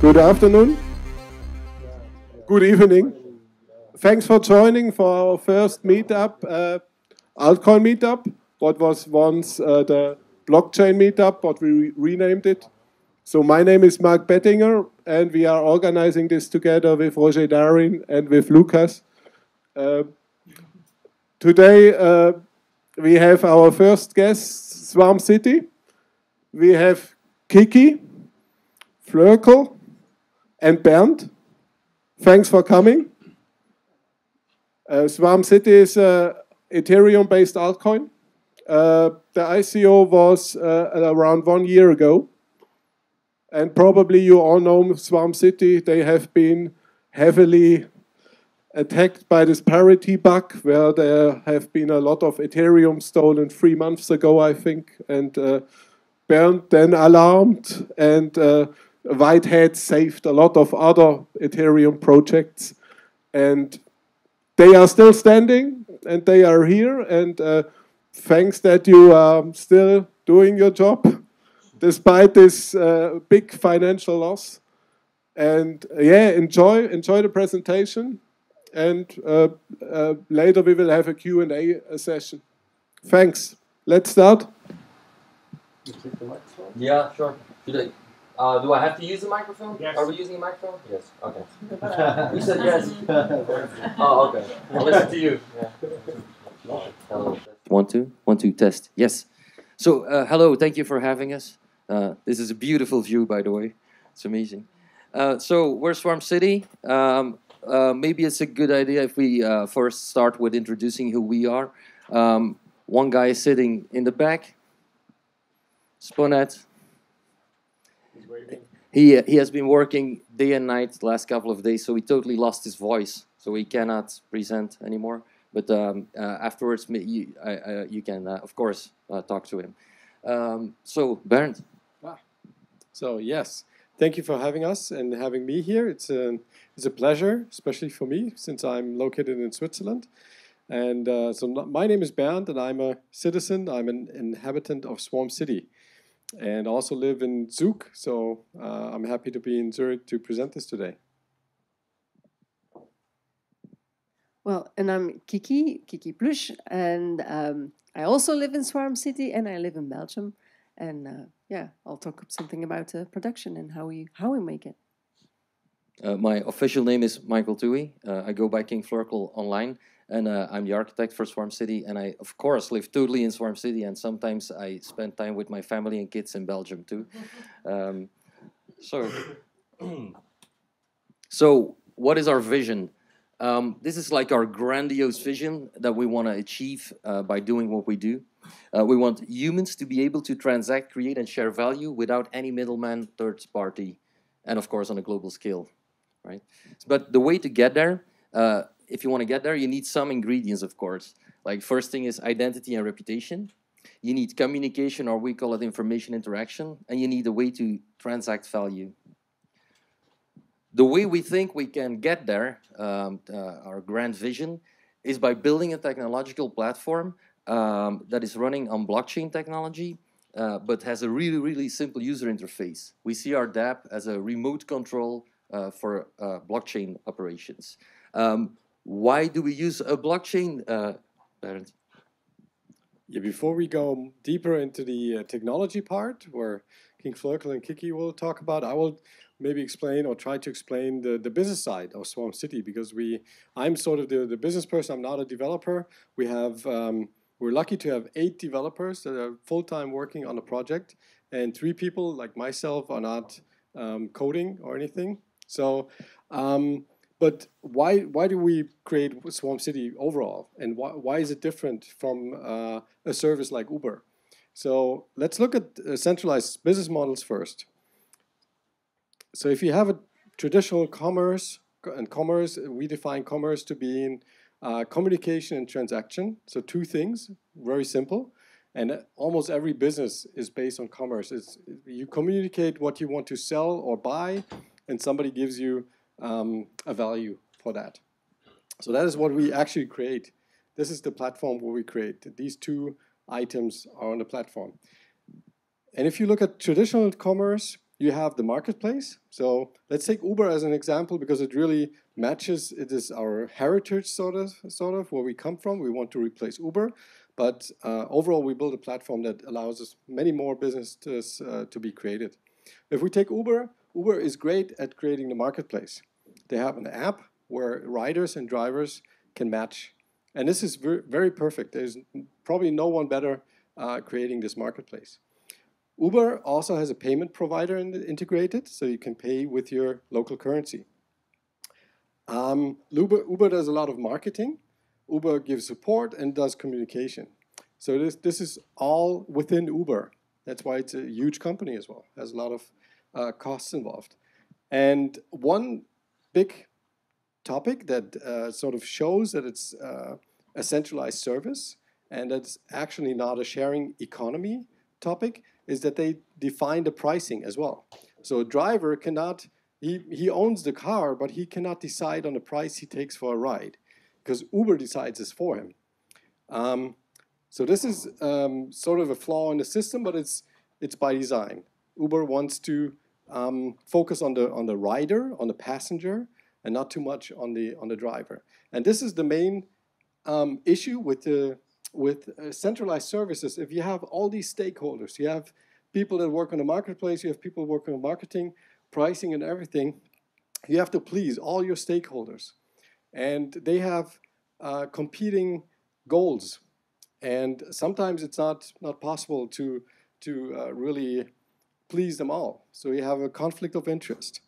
Good afternoon. Good evening. Thanks for joining for our first meetup, altcoin meetup. What was once the blockchain meetup, but we renamed it. So my name is Mark Bettinger, and we are organizing this together with Roger Darin and with Lucas. Today we have our first guest, SwarmCity. We have Kiki, Flurkel, and Bernd. Thanks for coming. SwarmCity is an Ethereum-based altcoin. The ICO was around 1 year ago. And probably you all know SwarmCity. They have been heavily attacked by this parity bug, where there have been a lot of Ethereum stolen 3 months ago, I think. And Bernd then alarmed, and Whitehead saved a lot of other Ethereum projects. And they are still standing, and they are here. And thanks that you are still doing your job, despite this big financial loss. And yeah, enjoy the presentation. And later we will have a Q&A session. Thanks. Let's start. You click the microphone? Yeah, sure. Do I have to use the microphone? Yes. Are we using a microphone? Yes. Okay. You said yes. Oh, okay. I'll listen to you. Yeah. Hello. 1, 2. 1, 2. Test. Yes. So, hello. Thank you for having us. This is a beautiful view, by the way. It's amazing. So, we're SwarmCity. Maybe it's a good idea if we first start with introducing who we are. One guy is sitting in the back. Sponet. He has been working day and night the last couple of days, so he totally lost his voice, so he cannot present anymore. But afterwards, you can, of course, talk to him. So, Bernd. So, yes, thank you for having us and having me here. It's a pleasure, especially for me, since I'm located in Switzerland. And so my name is Bernd, and I'm a citizen. I'm an inhabitant of SwarmCity, and also live in Zug. So I'm happy to be in Zurich to present this today. Well, and I'm Kiki Plush, and I also live in SwarmCity, and I live in Belgium. And yeah, I'll talk something about production and how we make it. My official name is Michael Toohey. I go by King Flurkel online, and I'm the architect for SwarmCity. And I, of course, live totally in SwarmCity, and sometimes I spend time with my family and kids in Belgium too. So what is our vision? This is like our grandiose vision that we want to achieve by doing what we do. We want humans to be able to transact, create, and share value without any middleman, third party, and of course on a global scale. Right? But the way to get there, if you want to get there, you need some ingredients, of course. Like first thing is identity and reputation. You need communication, or we call it information interaction, and you need a way to transact value. The way we think we can get there, our grand vision, is by building a technological platform that is running on blockchain technology, but has a really, really simple user interface. We see our dApp as a remote control for blockchain operations. Why do we use a blockchain, Bernd? Yeah, before we go deeper into the technology part, where King Flurkel and Kiki will talk about, I will maybe explain or try to explain the business side of SwarmCity, because I'm sort of the business person. I'm not a developer. We're lucky to have 8 developers that are full-time working on a project, and 3 people like myself are not coding or anything. So, but why do we create SwarmCity overall, and why is it different from a service like Uber? So let's look at centralized business models first. So if you have a traditional commerce, we define commerce to be in communication and transaction. So 2 things, very simple. And almost every business is based on commerce. You communicate what you want to sell or buy, and somebody gives you a value for that. So that is what we actually create. This is the platform where we create. These 2 items are on the platform. And if you look at traditional commerce, you have the marketplace. So let's take Uber as an example because it really matches. It is our heritage, sort of where we come from. We want to replace Uber, but overall we build a platform that allows us many more businesses to be created. If we take Uber, Uber is great at creating the marketplace. They have an app where riders and drivers can match, and this is very perfect. There's probably no one better creating this marketplace. Uber also has a payment provider integrated, so you can pay with your local currency. Uber does a lot of marketing. Uber gives support and does communication. So this is all within Uber. That's why it's a huge company as well. It has a lot of costs involved. And one big topic that sort of shows that it's a centralized service and that's actually not a sharing economy topic is that they define the pricing as well. So a driver cannot, he owns the car, but he cannot decide on the price he takes for a ride because Uber decides this for him. So this is sort of a flaw in the system, but it's by design. Uber wants to focus on the rider, on the passenger, and not too much on the driver. And this is the main issue with centralized services. If you have all these stakeholders, you have people that work on the marketplace, you have people working on marketing, pricing, and everything, you have to please all your stakeholders. And they have competing goals. And sometimes it's not possible to really please them all. So you have a conflict of interest.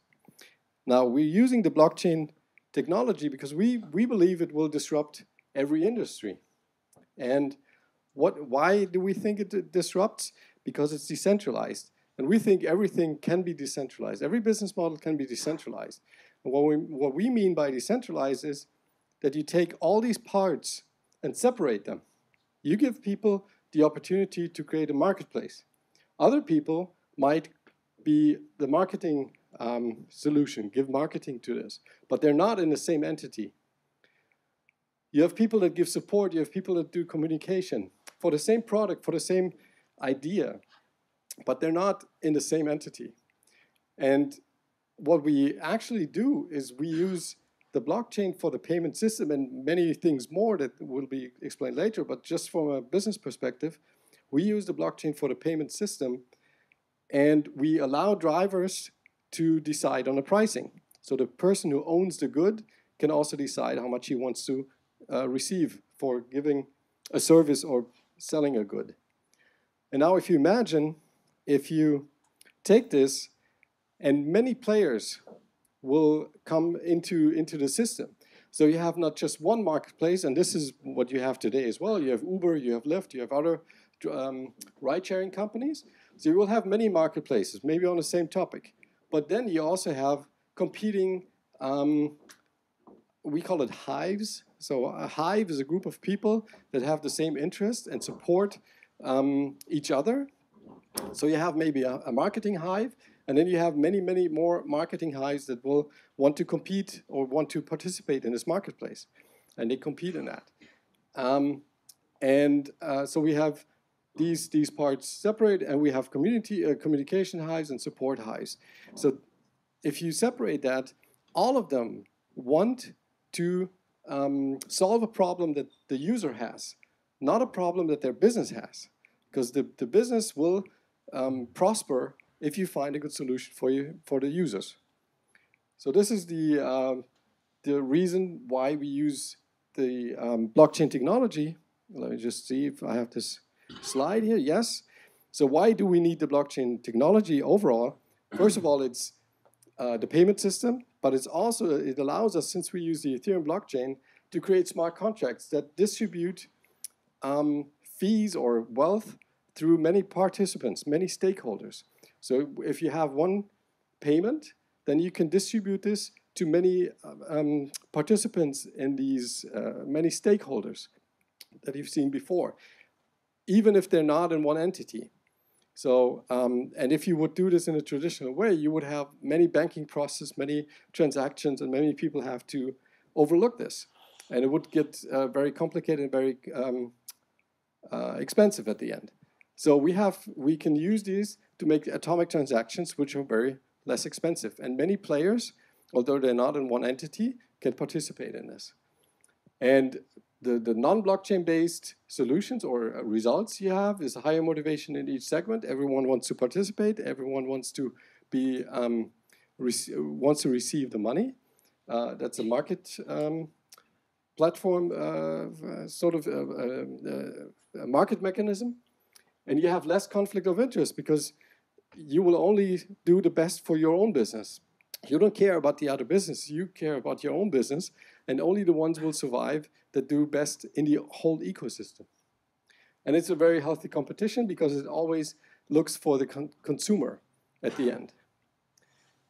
Now, we're using the blockchain technology because we believe it will disrupt every industry. And why do we think it disrupts? Because it's decentralized. And we think everything can be decentralized. Every business model can be decentralized. And what we mean by decentralized is that you take all these parts and separate them. You give people the opportunity to create a marketplace. Other people might be the marketing solution, give marketing to this, but they're not in the same entity. You have people that give support, you have people that do communication for the same product, for the same idea, but they're not in the same entity. And what we actually do is we use the blockchain for the payment system and many things more that will be explained later, but just from a business perspective, we use the blockchain for the payment system and we allow drivers to decide on the pricing. So the person who owns the good can also decide how much he wants to receive for giving a service or selling a good. And now if you imagine, if you take this and many players will come into the system. So you have not just one marketplace, and this is what you have today as well. You have Uber, you have Lyft, you have other ride-sharing companies. So you will have many marketplaces, maybe on the same topic. But then you also have competing, we call it hives. So a hive is a group of people that have the same interest and support each other. So you have maybe a marketing hive, and then you have many, many more marketing hives that will want to compete or want to participate in this marketplace. And they compete in that. So we have these parts separate, and we have communication hives and support hives. So if you separate that, all of them want to solve a problem that the user has, not a problem that their business has. Because the business will prosper if you find a good solution for the users. So this is the reason why we use the blockchain technology. Let me just see if I have this slide here. Yes. So why do we need the blockchain technology overall? First of all, it's the payment system, but it allows us, since we use the Ethereum blockchain, to create smart contracts that distribute fees or wealth through many participants, many stakeholders. So if you have one payment, then you can distribute this to many participants in these many stakeholders that you've seen before, even if they're not in one entity. So, and if you would do this in a traditional way, you would have many banking processes, many transactions, and many people have to overlook this. And it would get very complicated and very expensive at the end. So we can use these to make atomic transactions, which are very less expensive. And many players, although they're not in one entity, can participate in this. And the non-blockchain based solutions or results you have is higher motivation in each segment. Everyone wants to participate. Everyone wants to be wants to receive the money. That's a market platform, sort of a market mechanism. And you have less conflict of interest because you will only do the best for your own business. You don't care about the other business. You care about your own business, and only the ones will survive that do best in the whole ecosystem. And it's a very healthy competition because it always looks for the consumer at the end.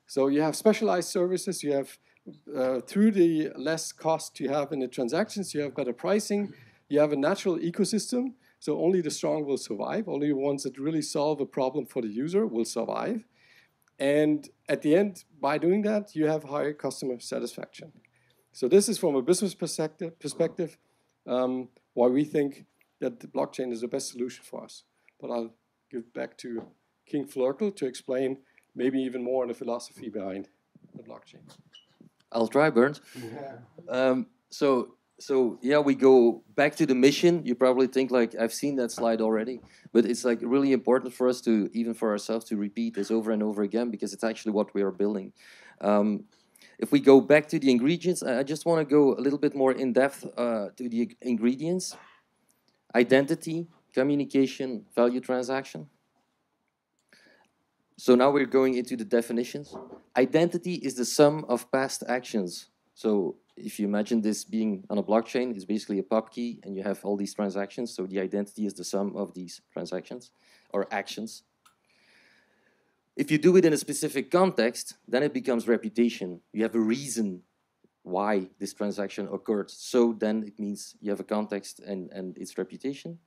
So you have specialized services. You have, through the less cost you have in the transactions, you have better pricing. You have a natural ecosystem. So only the strong will survive. Only the ones that really solve a problem for the user will survive. And at the end, by doing that, you have higher customer satisfaction. So this is from a business perspective why we think that the blockchain is the best solution for us. But I'll give back to King Flurkle to explain maybe even more on the philosophy behind the blockchain. I'll try, Bernd. So yeah, we go back to the mission. You probably think like, I've seen that slide already, but it's like really important for us to, even for ourselves, to repeat this over and over again because it's actually what we are building. If we go back to the ingredients, I just want to go a little bit more in depth to the ingredients. Identity, communication, value transaction. So now we're going into the definitions. Identity is the sum of past actions. So if you imagine this being on a blockchain, it's basically a pub key and you have all these transactions. So the identity is the sum of these transactions or actions. If you do it in a specific context, then it becomes reputation. You have a reason why this transaction occurred. So then it means you have a context and it's reputation.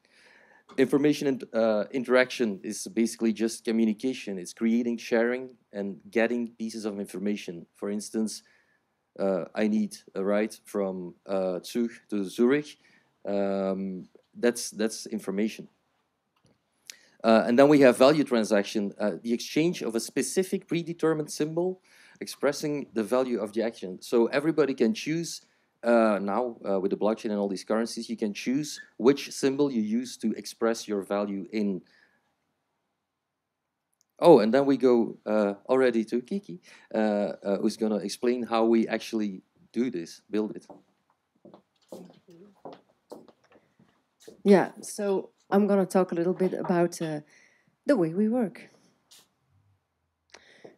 Information and interaction is basically just communication. It's creating, sharing, and getting pieces of information. For instance, I need a ride from Zug to Zurich. That's information. And then we have value transaction, the exchange of a specific predetermined symbol expressing the value of the action. So everybody can choose now with the blockchain and all these currencies, you can choose which symbol you use to express your value in. Oh, and then we go already to Kiki, who's going to explain how we actually do this, build it. Yeah, so I'm going to talk a little bit about the way we work.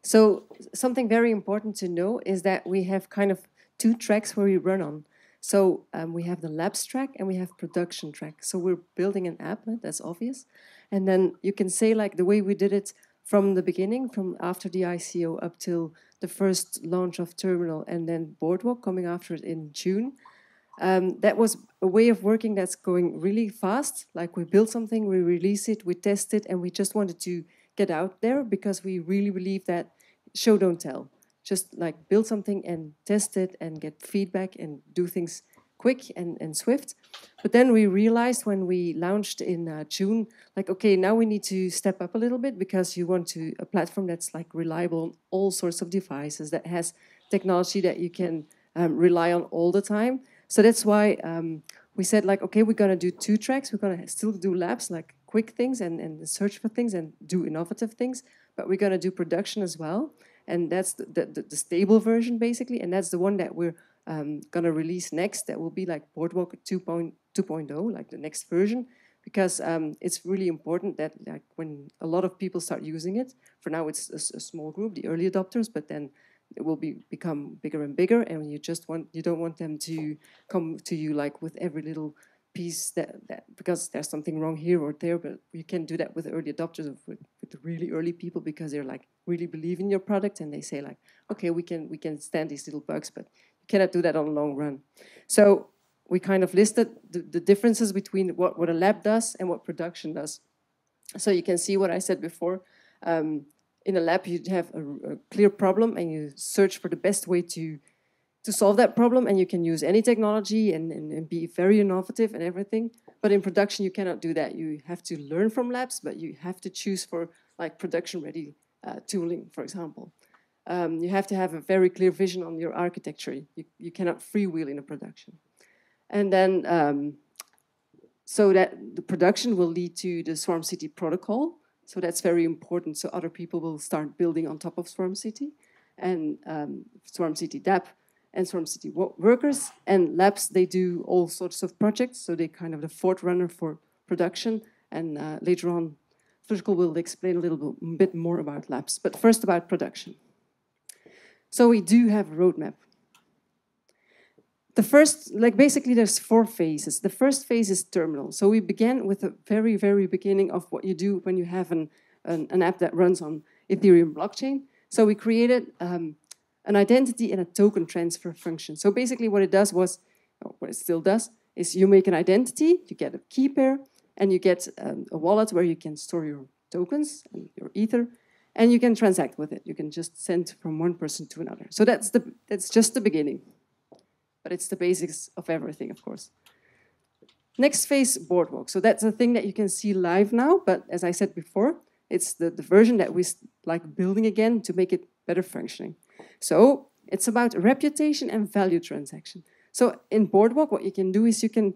So something very important to know is that we have kind of two tracks where we run on. So we have the labs track and we have production track. So we're building an app, that's obvious. And then you can say like the way we did it from the beginning, from after the ICO up till the first launch of Terminal and then Boardwalk coming after it in June. That was a way of working that's going really fast. Like we build something, we release it, we test it, and we just wanted to get out there because we really believe that show, don't tell. Just like build something and test it and get feedback and do things quick and swift. But then we realized when we launched in June, like, okay, now we need to step up a little bit because you want a platform that's like reliable on all sorts of devices, that has technology that you can rely on all the time. So that's why we said like, okay, we're gonna do two tracks. We're gonna still do labs, like quick things and search for things and do innovative things, but we're gonna do production as well. And that's the stable version basically, and that's the one that we're gonna release next. That will be like Boardwalk 2.0, like the next version, because it's really important that like when a lot of people start using it. For now, it's a small group, the early adopters, but then it will become bigger and bigger, and you don't want them to come to you like with every little piece that because there's something wrong here or there. But you can do that with early adopters, with the really early people, because they're like really believe in your product and they say like, okay, we can stand these little bugs, but you cannot do that on the long run. So we kind of listed the differences between what a lab does and what production does. So you can see what I said before. In a lab, you have a clear problem and you search for the best way to solve that problem, and you can use any technology and be very innovative and everything. But in production, you cannot do that. You have to learn from labs, but you have to choose for like production-ready tooling, for example. You have to have a very clear vision on your architecture. You cannot freewheel in a production. And then, so that the production will lead to the SwarmCity protocol. So that's very important. So other people will start building on top of SwarmCity. And SwarmCity DApp and SwarmCity workers and labs, they do all sorts of projects. So they're kind of the forerunner for production. And later on, Flurkel will explain a little bit more about labs. But first about production. So we do have a roadmap. The first, like basically there's 4 phases. The first phase is terminal. So we began with the very, very beginning of what you do when you have an app that runs on Ethereum blockchain. So we created an identity and a token transfer function. So basically what it does was, or what it still does, is you make an identity, you get a key pair, and you get a wallet where you can store your tokens and your ether, and you can transact with it. You can just send from one person to another. So that's just the beginning. But it's the basics of everything, of course. Next phase, Boardwalk. So that's a thing that you can see live now, but as I said before, it's the version that we like building again to make it better functioning. So it's about reputation and value transaction. So in Boardwalk, what you can do is you can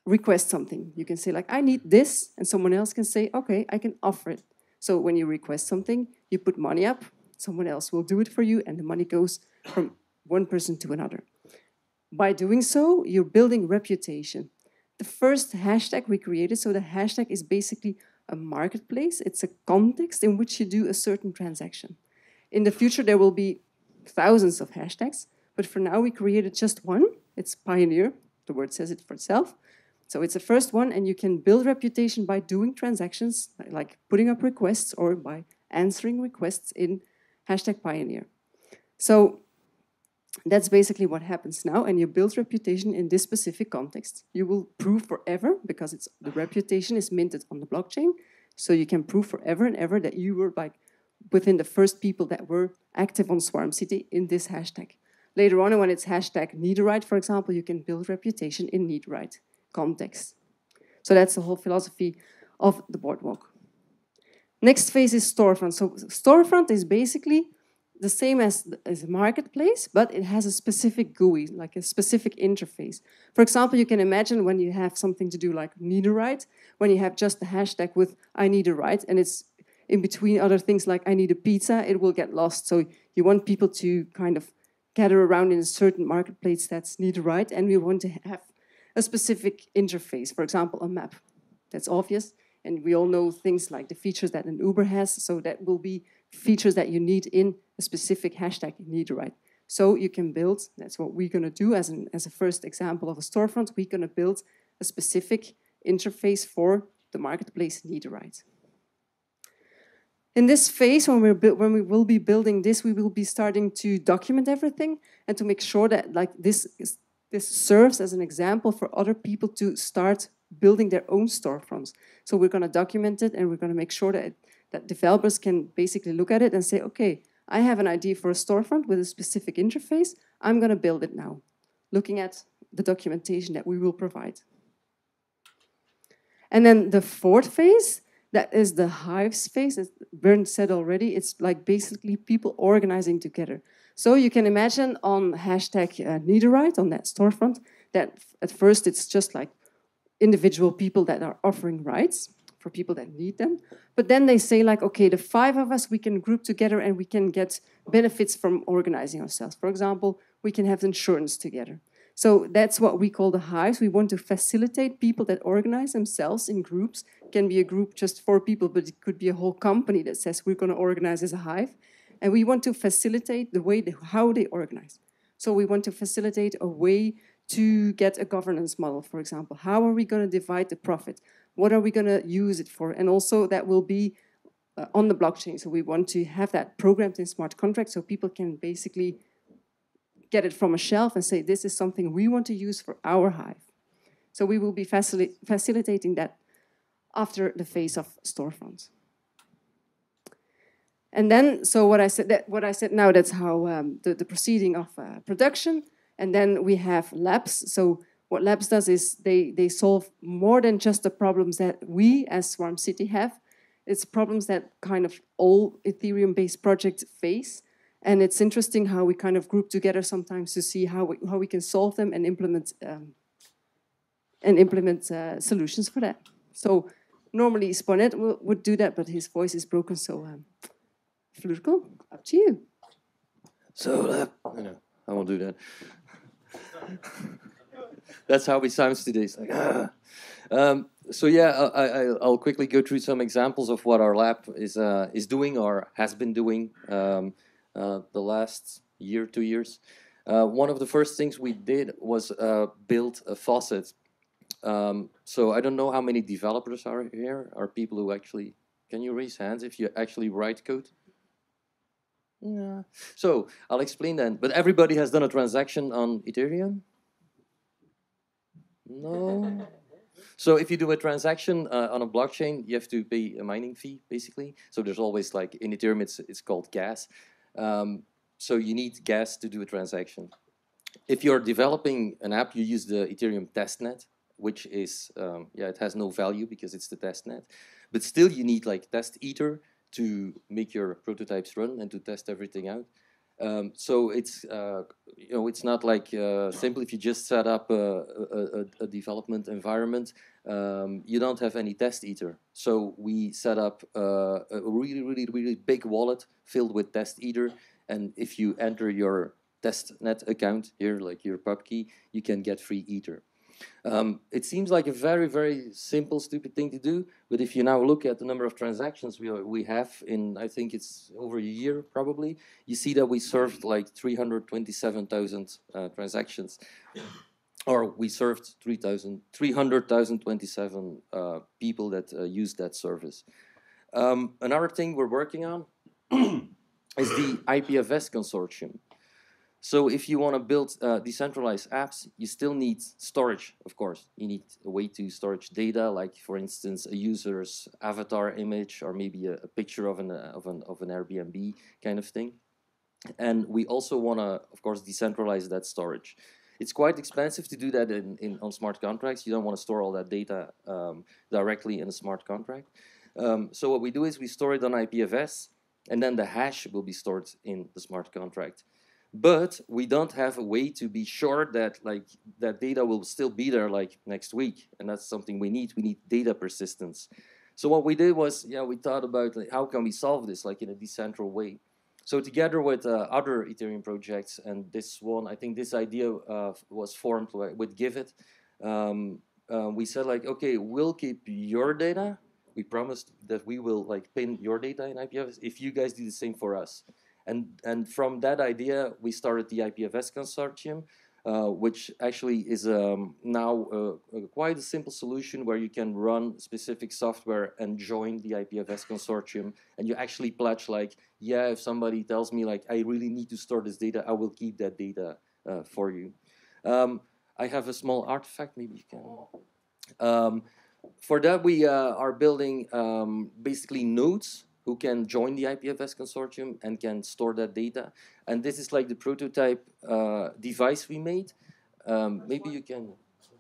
request something. You can say like, I need this, and someone else can say, okay, I can offer it. So when you request something, you put money up, someone else will do it for you, and the money goes from one person to another. By doing so, you're building reputation. The first hashtag we created, so the hashtag is basically a marketplace. It's a context in which you do a certain transaction. In the future, there will be thousands of hashtags, but for now we created just one. It's Pioneer. The word says it for itself. So it's the first one, and you can build reputation by doing transactions, like putting up requests or by answering requests in hashtag Pioneer. So that's basically what happens now, and you build reputation in this specific context. You will prove forever, because the reputation is minted on the blockchain, so you can prove forever and ever that you were like within the first people that were active on SwarmCity in this hashtag. Later on, when it's hashtag Netherite, for example, you can build reputation in Netherite context. So that's the whole philosophy of the Boardwalk. Next phase is Storefront. So Storefront is basically the same as a marketplace, but it has a specific GUI, like a specific interface. For example, you can imagine when you have something to do like Netherite, when you have just the hashtag with I need a ride, and it's in between other things like I need a pizza, it will get lost. So you want people to kind of gather around in a certain marketplace that's Netherite, and we want to have a specific interface, for example, a map. That's obvious, and we all know things like the features that an Uber has, so that will be features that you need in a specific hashtag Netherite. So you can build, that's what we're going to do as a first example of a storefront, we're going to build a specific interface for the marketplace Netherite. In this phase, when we will be building this, we will be starting to document everything and to make sure that like this serves as an example for other people to start building their own storefronts. So we're going to document it, and we're going to make sure that developers can basically look at it and say, okay, I have an idea for a storefront with a specific interface. I'm going to build it now, looking at the documentation that we will provide. And then the fourth phase, that is the hives phase, as Bernd said already. It's like basically people organizing together. So you can imagine on hashtag Netherite, on that storefront, that at first it's just like individual people that are offering rides for people that need them. But then they say like, okay, the 5 of us, we can group together and we can get benefits from organizing ourselves. For example, we can have insurance together. So that's what we call the hives. We want to facilitate people that organize themselves in groups. It can be a group just 4 people, but it could be a whole company that says we're going to organize as a hive. And we want to facilitate the way how they organize. So we want to facilitate a way to get a governance model, for example. How are we going to divide the profit? What are we going to use it for? And also that will be on the blockchain. So we want to have that programmed in smart contracts so people can basically get it from a shelf and say, this is something we want to use for our hive. So we will be facilitating that after the phase of storefronts. And then, so what I said now, that's how the proceeding of production. And then we have labs. So what labs does is they solve more than just the problems that we as SwarmCity have. it's problems that kind of all Ethereum-based projects face. And it's interesting how we kind of group together sometimes to see how we can solve them and implement solutions for that. So normally Sponet would do that, but his voice is broken. So Flurkel, up to you. So I won't do that. That's how he sounds today. It's like, so yeah, I'll quickly go through some examples of what our lab is doing or has been doing the last year, 2 years. One of the first things we did was build a faucet. So I don't know how many developers are here, or people who actually, can you raise hands if you actually write code? Yeah. So I'll explain then. But everybody has done a transaction on Ethereum? No. So if you do a transaction on a blockchain, you have to pay a mining fee, basically. So there's always, like, in Ethereum, it's called gas. So you need gas to do a transaction. If you're developing an app, you use the Ethereum testnet, which is, it has no value because it's the testnet. But still, you need, like, test ether to make your prototypes run and to test everything out. So it's it's not like simple. If you just set up a development environment, you don't have any test ether. So we set up a really big wallet filled with test ether, and if you enter your testnet account here, like your pub key, you can get free ether. It seems like a very simple, stupid thing to do, but if you now look at the number of transactions we have in, I think it's over a year probably, you see that we served like 327,000 transactions, or we served 300,027 people that used that service. Another thing we're working on is the IPFS consortium. So if you want to build decentralized apps, you still need storage, of course. You need a way to storage data, like, for instance, a user's avatar image, or maybe a picture of an Airbnb kind of thing. And we also want to, of course, decentralize that storage. It's quite expensive to do that on smart contracts. You don't want to store all that data directly in a smart contract. So what we do is we store it on IPFS, and then the hash will be stored in the smart contract. But we don't have a way to be sure that, like, that data will still be there, like, next week, and that's something we need. We need data persistence. So what we did was, we thought about, like, how can we solve this, like, in a decentral way. So together with other Ethereum projects, and this one, I think this idea was formed with Givit. We said, like, okay, we'll keep your data. We promised that we will, like, pin your data in IPFS if you guys do the same for us. And from that idea, we started the IPFS consortium, which actually is now quite a simple solution where you can run specific software and join the IPFS consortium. And you actually pledge, like, if somebody tells me, like, I really need to store this data, I will keep that data for you. I have a small artifact, maybe you can. For that, we are building basically nodes who can join the IPFS consortium and can store that data. And this is like the prototype device we made. Maybe you can...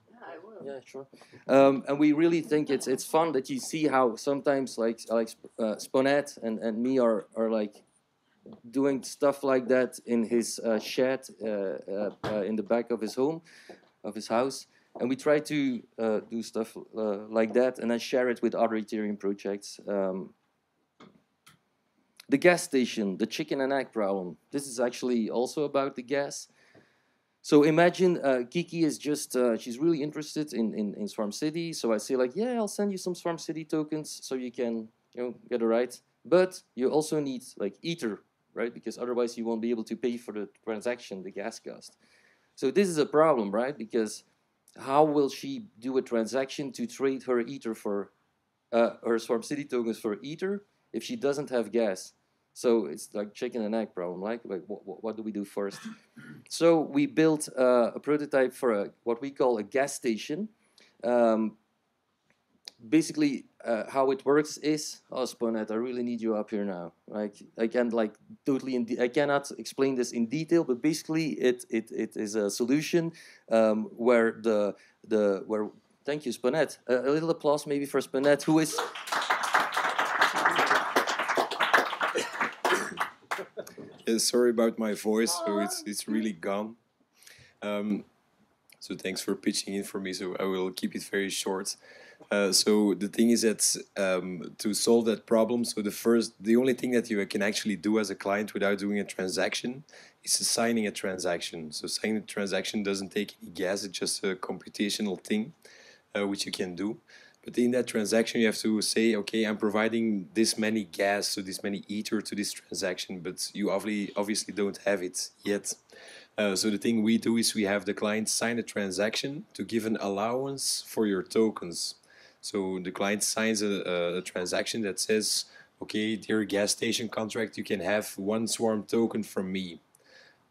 Yeah, I will. Yeah, sure. And we really think it's fun that you see how sometimes, like Sponet and me are like doing stuff like that in his shed in the back of his home, of his house. And we try to do stuff like that and then share it with other Ethereum projects. The gas station, the chicken and egg problem. This is actually also about the gas. So imagine Kiki is just, she's really interested in SwarmCity. So I say, like, I'll send you some SwarmCity tokens so you can, get a ride. But you also need, like, ether, right? Because otherwise you won't be able to pay for the transaction, the gas cost. So this is a problem, right? Because how will she do a transaction to trade her ether for, her SwarmCity tokens for ether if she doesn't have gas? So it's like chicken and egg problem, like what do we do first? So we built a prototype for what we call a gas station. Basically, how it works is, Sponet, I really need you up here now. Like, I can't, like, totally, I cannot explain this in detail, but basically it is a solution where thank you, Sponet. A little applause maybe for Sponet, who is... Yeah, sorry about my voice, so it's really gone. So thanks for pitching in for me. So I will keep it very short. So the thing is that to solve that problem, so the only thing that you can actually do as a client without doing a transaction is signing a transaction. So signing a transaction doesn't take any gas; it's just a computational thing which you can do. But in that transaction, you have to say, okay, I'm providing this many gas, so this many ether to this transaction, but you obviously don't have it yet. So the thing we do is we have the client sign a transaction to give an allowance for your tokens. So the client signs a transaction that says, okay, dear gas station contract, you can have 1 Swarm token from me,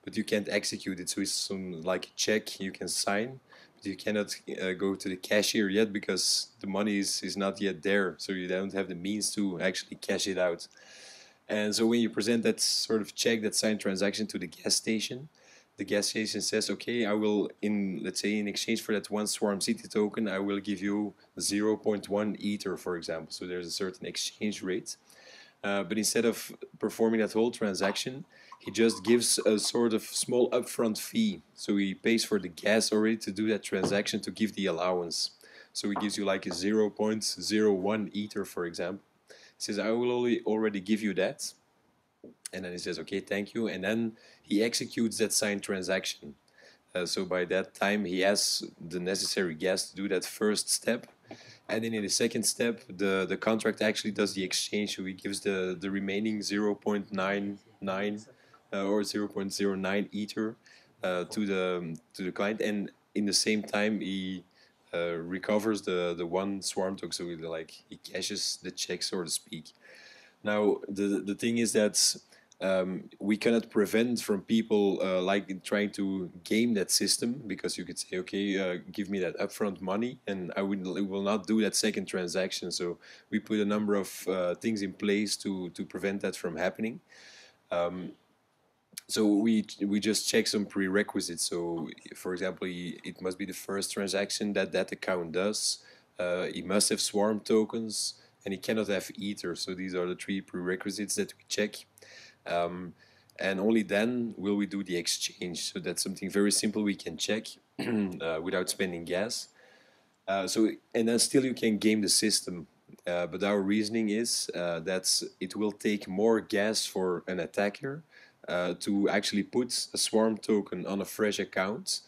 but you can't execute it. So it's some like a check you can sign, but you cannot go to the cashier yet because the money is not yet there. So you don't have the means to actually cash it out. And so when you present that sort of check, that signed transaction to the gas station, the gas station says, okay, I will, let's say in exchange for that 1 SwarmCity token, I will give you 0.1 ether, for example. So there's a certain exchange rate. But instead of performing that whole transaction, he just gives a sort of small upfront fee. So he pays for the gas already to do that transaction to give the allowance. So he gives you like a 0.01 ether, for example. He says, I will already give you that. And then he says, okay, thank you. And then he executes that signed transaction. So by that time, he has the necessary gas to do that first step. And then in the second step, the contract actually does the exchange. So he gives the remaining 0.99 or 0.09 ether to the client. And in the same time, he recovers the 1 Swarm token. So he cashes the check, so to speak. Now, the thing is that we cannot prevent from people trying to game that system, because you could say, okay, give me that upfront money and I will not do that second transaction. So we put a number of things in place to prevent that from happening. So we just check some prerequisites. So for example, it must be the first transaction that account does. He must have Swarm tokens, and he cannot have ether. So these are the 3 prerequisites that we check. And only then will we do the exchange. So that's something very simple we can check without spending gas. And then still you can game the system. But our reasoning is that it will take more gas for an attacker to actually put a Swarm token on a fresh account,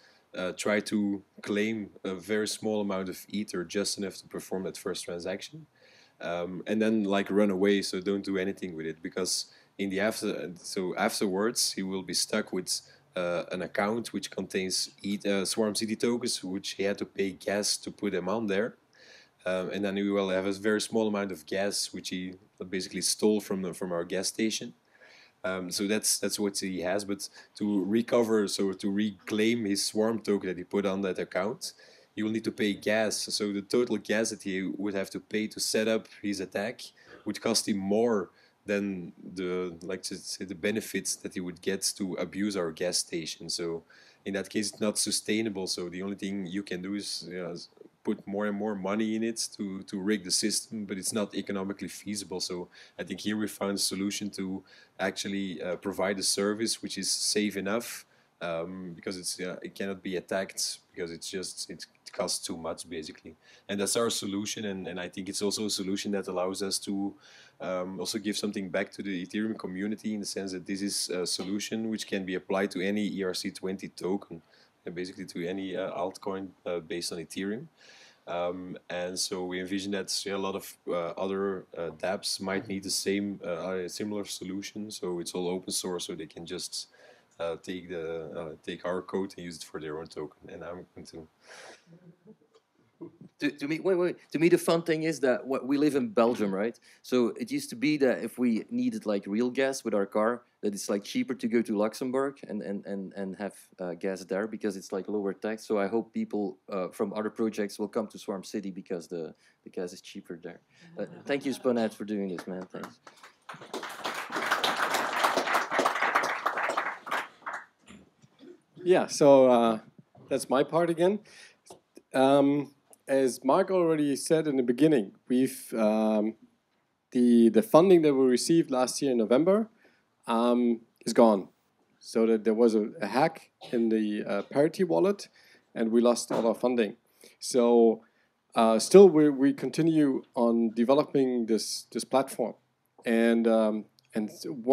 try to claim a very small amount of ether, just enough to perform that first transaction, and then run away. So don't do anything with it, because in the afterwards he will be stuck with an account which contains SwarmCity tokens, which he had to pay gas to put them on there. And then we will have a very small amount of gas which he basically stole from our gas station. So that's what he has. But to recover, so to reclaim his Swarm token that he put on that account, he will need to pay gas. So the total gas that he would have to pay to set up his attack would cost him more than the benefits that he would get to abuse our gas station. So in that case, it's not sustainable. So the only thing you can do is put more and more money in it to rig the system, but it's not economically feasible. So I think here we found a solution to actually provide a service which is safe enough, because it cannot be attacked, because it costs too much basically. And that's our solution, and I think it's also a solution that allows us to also give something back to the Ethereum community, in the sense that this is a solution which can be applied to any ERC20 token, and basically to any altcoin based on Ethereum. And so we envision that a lot of other dApps might need the same similar solution. So it's all open source, so they can just take our code and use it for their own token. And I'm going to. To me, wait. To me, the fun thing is that we live in Belgium, right? So it used to be that if we needed real gas with our car, that it's cheaper to go to Luxembourg and have gas there, because it's lower tax. So I hope people from other projects will come to SwarmCity because the gas is cheaper there. Thank you, Sponet, for doing this, man. Thanks. Yeah, so that's my part again. As Mark already said in the beginning, we've the funding that we received last year in November is gone. So that there was a hack in the Parity wallet, and we lost all our funding. So still, we continue on developing this platform, and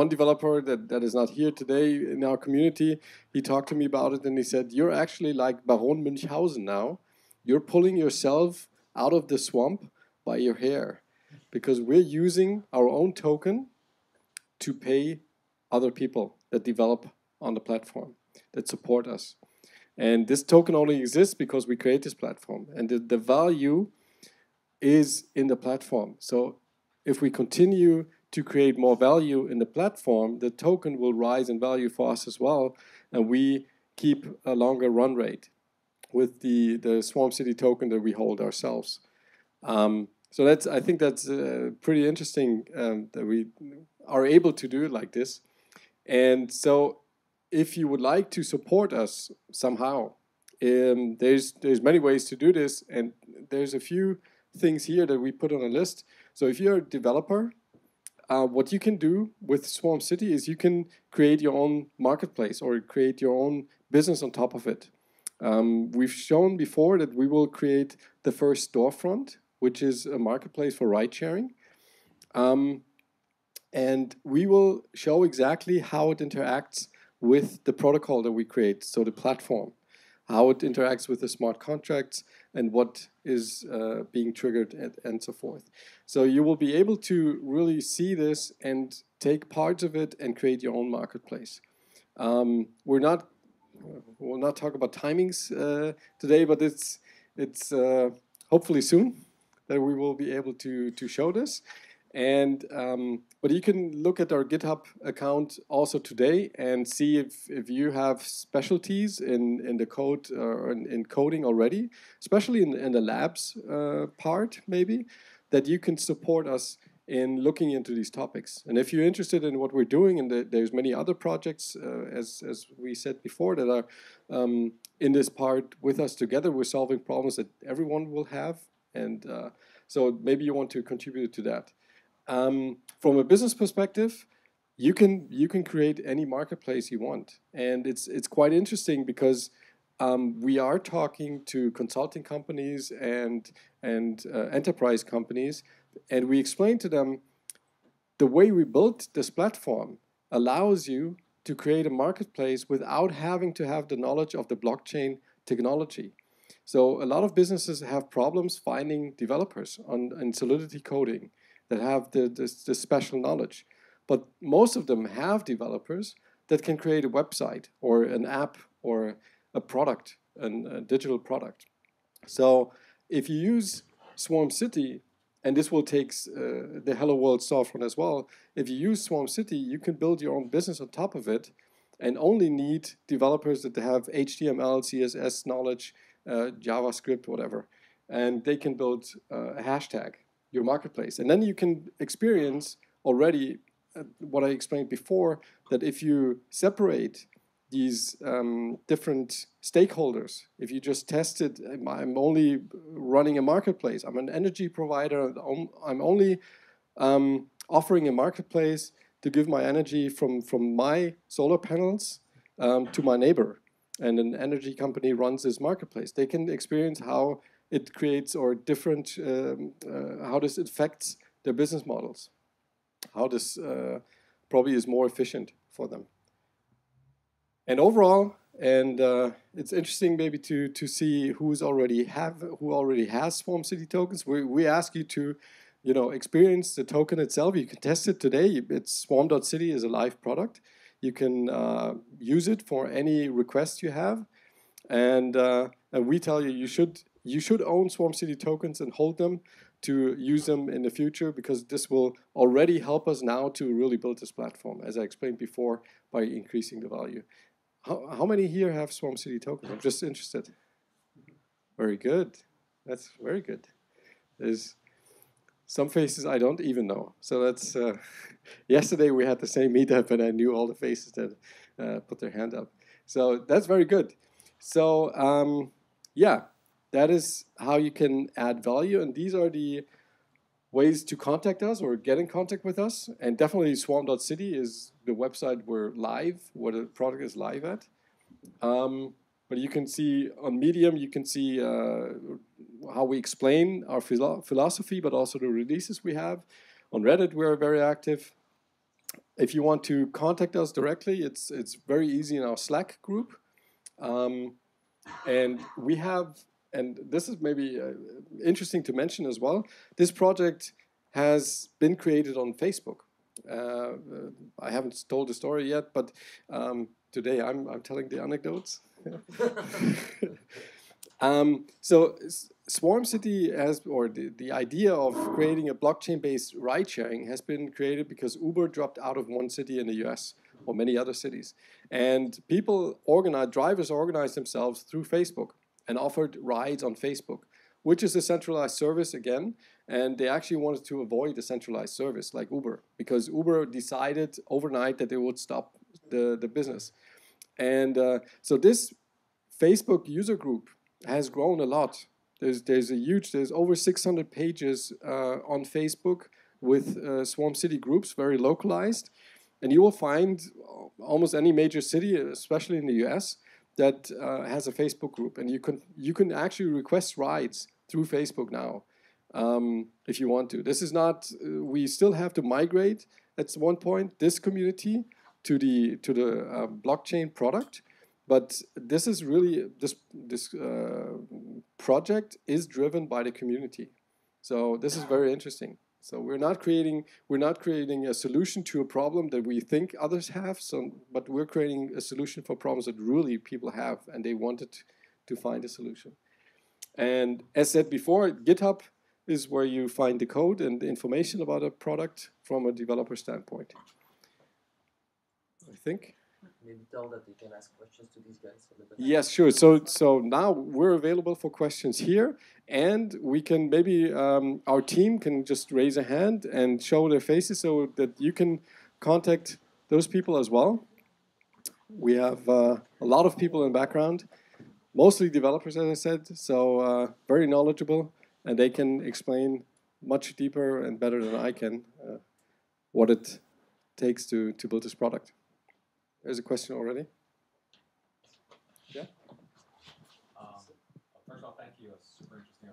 one developer that is not here today in our community, he talked to me about it, and he said, "You're actually like Baron Münchhausen now. You're pulling yourself out of the swamp by your hair, because we're using our own token to pay other people that develop on the platform, that support us. And this token only exists because we create this platform. And the value is in the platform. So if we continue to create more value in the platform, the token will rise in value for us as well. And we keep a longer run rate with the SwarmCity token that we hold ourselves. So I think that's pretty interesting that we are able to do it like this. And so if you would like to support us somehow, there's many ways to do this, and there's a few things here that we put on a list. So if you're a developer, what you can do with SwarmCity is you can create your own marketplace or create your own business on top of it. We've shown before that we will create the first storefront, which is a marketplace for ride sharing. And we will show exactly how it interacts with the protocol that we create, so the platform, how it interacts with the smart contracts and what is being triggered and so forth. So you will be able to really see this and take parts of it and create your own marketplace. We'll not talk about timings today, but it's hopefully soon that we will be able to show this. And but you can look at our GitHub account also today and see if you have specialties in the code or in coding already, especially in the labs part maybe, that you can support us in looking into these topics. And if you're interested in what we're doing, and there's many other projects, as we said before, that are in this part with us together, we're solving problems that everyone will have. And so maybe you want to contribute to that. From a business perspective, you can create any marketplace you want, and it's quite interesting because we are talking to consulting companies and enterprise companies, and we explain to them the way we built this platform allows you to create a marketplace without having to have the knowledge of the blockchain technology. So a lot of businesses have problems finding developers in Solidity coding that have the special knowledge. But most of them have developers that can create a website or an app or a product, a digital product. So if you use SwarmCity, and this will take the Hello World storefront as well, if you use SwarmCity, you can build your own business on top of it and only need developers that have HTML, CSS knowledge, JavaScript, whatever. And they can build a hashtag, your marketplace. And then you can experience already what I explained before, that if you separate these different stakeholders, if you just test it, I'm only running a marketplace, I'm an energy provider, I'm only offering a marketplace to give my energy from my solar panels to my neighbor. And an energy company runs this marketplace. They can experience how it creates or different, how this affects their business models, how this probably is more efficient for them. And overall, and it's interesting maybe to see who already has SwarmCity tokens. We ask you to, experience the token itself. You can test it today. It's swarm.city is a live product. You can use it for any request you have, and we tell you you should own SwarmCity tokens and hold them to use them in the future, because this will already help us now to really build this platform, as I explained before, by increasing the value. How many here have SwarmCity tokens? I'm just interested. Very good. That's very good. There's some faces I don't even know. So that's, yesterday we had the same meetup and I knew all the faces that put their hand up. So that's very good. So yeah, that is how you can add value. And these are the ways to contact us or get in contact with us. And definitely swarm.city is the website where the product is live at. But you can see on Medium, you can see how we explain our philosophy, but also the releases we have. On Reddit, we're very active. If you want to contact us directly, it's very easy in our Slack group. And we have, and this is maybe interesting to mention as well, this project has been created on Facebook. I haven't told the story yet, but today I'm telling the anecdotes. So SwarmCity has, or the idea of creating a blockchain-based ride-sharing has been created because Uber dropped out of one city in the US or many other cities. And drivers organized themselves through Facebook and offered rides on Facebook, which is a centralized service again. And they actually wanted to avoid a centralized service like Uber because Uber decided overnight that they would stop the business. And so this Facebook user group has grown a lot. There's over 600 pages on Facebook with SwarmCity groups, very localized. And you will find almost any major city, especially in the US, that has a Facebook group. And you can actually request rides through Facebook now if you want to. This is not, we still have to migrate at one point this community to the blockchain product. But this is really, this project is driven by the community. So this is very interesting. So we're not creating a solution to a problem that we think others have. But we're creating a solution for problems that really people have, and they wanted to find a solution. And as said before, GitHub is where you find the code and the information about a product from a developer standpoint. I think. Maybe tell that they can ask questions to these guys. Yes, sure. So now we're available for questions here, and we can maybe our team can just raise a hand and show their faces so that you can contact those people as well. We have a lot of people in the background, mostly developers, as I said, so very knowledgeable, and they can explain much deeper and better than I can what it takes to build this product. There's a question already. Yeah? First off, thank you. It's super interesting.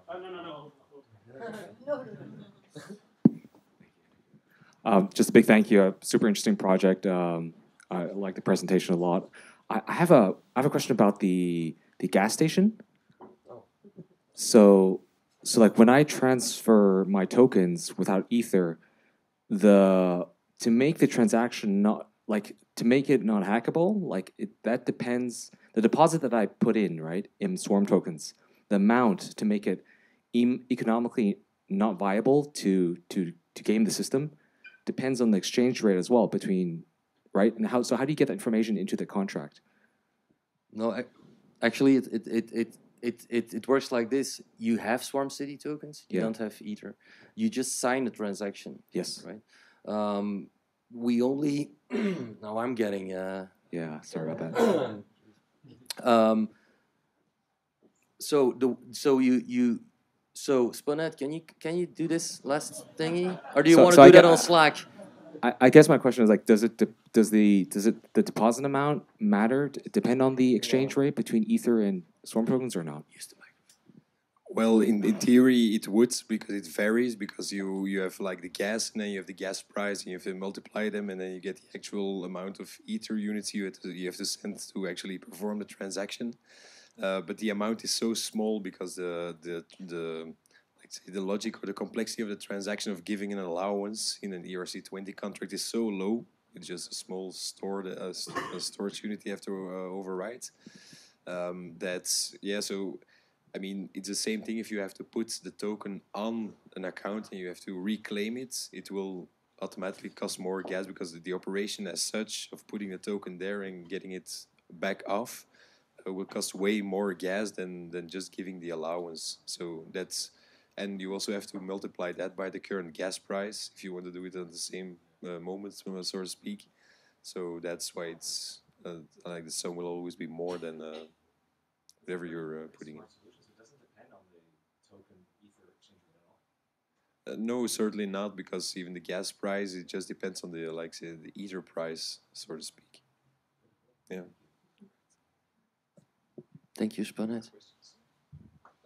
No. Just a big thank you. Super interesting project. I like the presentation a lot. I have a question about the gas station. So like when I transfer my tokens without Ether, to make the transaction to make it not hackable, that depends. The deposit that I put in, right, in Swarm tokens, the amount to make it economically not viable to game the system depends on the exchange rate as well between, right? And how do you get that information into the contract? No, actually, it works like this. You have SwarmCity tokens. You don't have Ether. You just sign the transaction. Yes. Right. We only now I'm getting sorry about that. So Spunnet, can you do this last thingy, or do you want to do that on Slack? I guess my question is does the deposit amount matter? Depend on the exchange rate between Ether and Swarm tokens or not? Well, in theory, it would, because it varies, because you have the gas, and then you have the gas price, and you have to multiply them, and then you get the actual amount of Ether units you have to send to actually perform the transaction. But the amount is so small because the logic or the complexity of the transaction of giving an allowance in an ERC20 contract is so low. It's just a small storage unit you have to override. So. I mean, it's the same thing if you have to put the token on an account and you have to reclaim it. It will automatically cost more gas because the operation as such of putting the token there and getting it back off will cost way more gas than just giving the allowance. So and you also have to multiply that by the current gas price if you want to do it at the same moment, so to speak. So that's why it's the sum will always be more than whatever you're putting in. No, certainly not, because even the gas price, it just depends on the, like, say, the ether price, so to speak. Yeah. Thank you, Spunnet.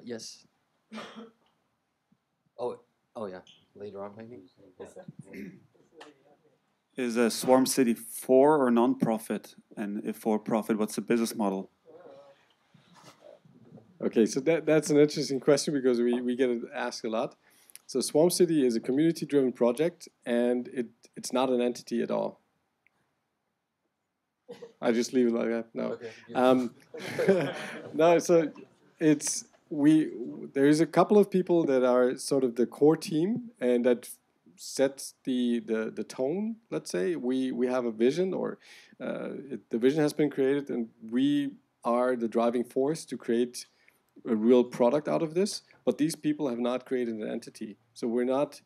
Yes. Oh yeah. Later on, maybe. Is a SwarmCity for or non-profit? And if for profit, what's the business model? Okay, so that's an interesting question because we get it asked a lot. So SwarmCity is a community-driven project, and it's not an entity at all. I just leave it like that. No, Okay. no. So there's a couple of people that are sort of the core team, and that sets the tone. Let's say we have a vision, or the vision has been created, and we are the driving force to create a real product out of this. But these people have not created an entity, so we're not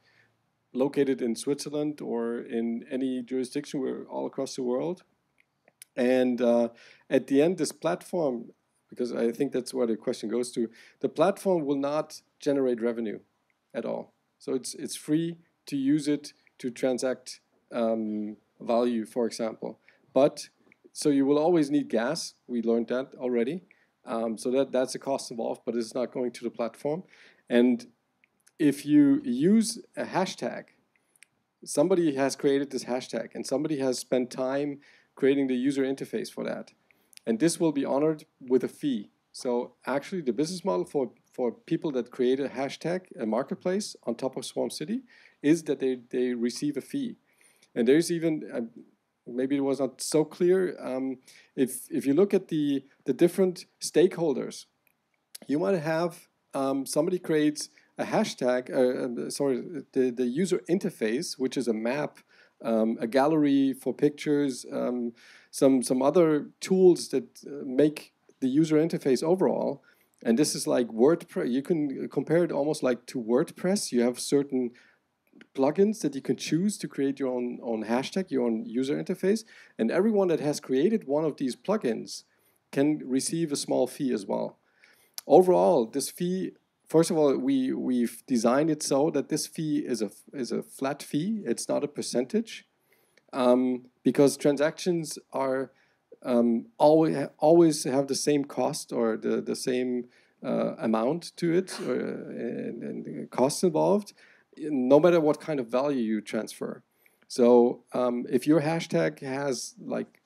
located in Switzerland or in any jurisdiction. We're all across the world. And at the end, this platform, because I think that's where the question goes to, the platform will not generate revenue at all. So it's free to use it to transact value, for example. But so you will always need gas. We learned that already. So that's a cost involved, but it's not going to the platform. And if you use a hashtag, somebody has created this hashtag, and somebody has spent time creating the user interface for that. And this will be honored with a fee. So actually the business model for people that create a hashtag, a marketplace on top of SwarmCity, is that they receive a fee. And there's even, maybe it was not so clear, if you look at the different stakeholders, you might have somebody creates a hashtag, the user interface, which is a map, a gallery for pictures, some other tools that make the user interface overall. And this is like WordPress. You can compare it almost like to WordPress. You have certain plugins that you can choose to create your own hashtag, your own user interface. And everyone that has created one of these plugins can receive a small fee as well. Overall, this fee, first of all, we've designed it so that this fee is a flat fee. It's not a percentage, because transactions are always have the same cost or the same amount to it, and costs involved, no matter what kind of value you transfer. So if your hashtag has like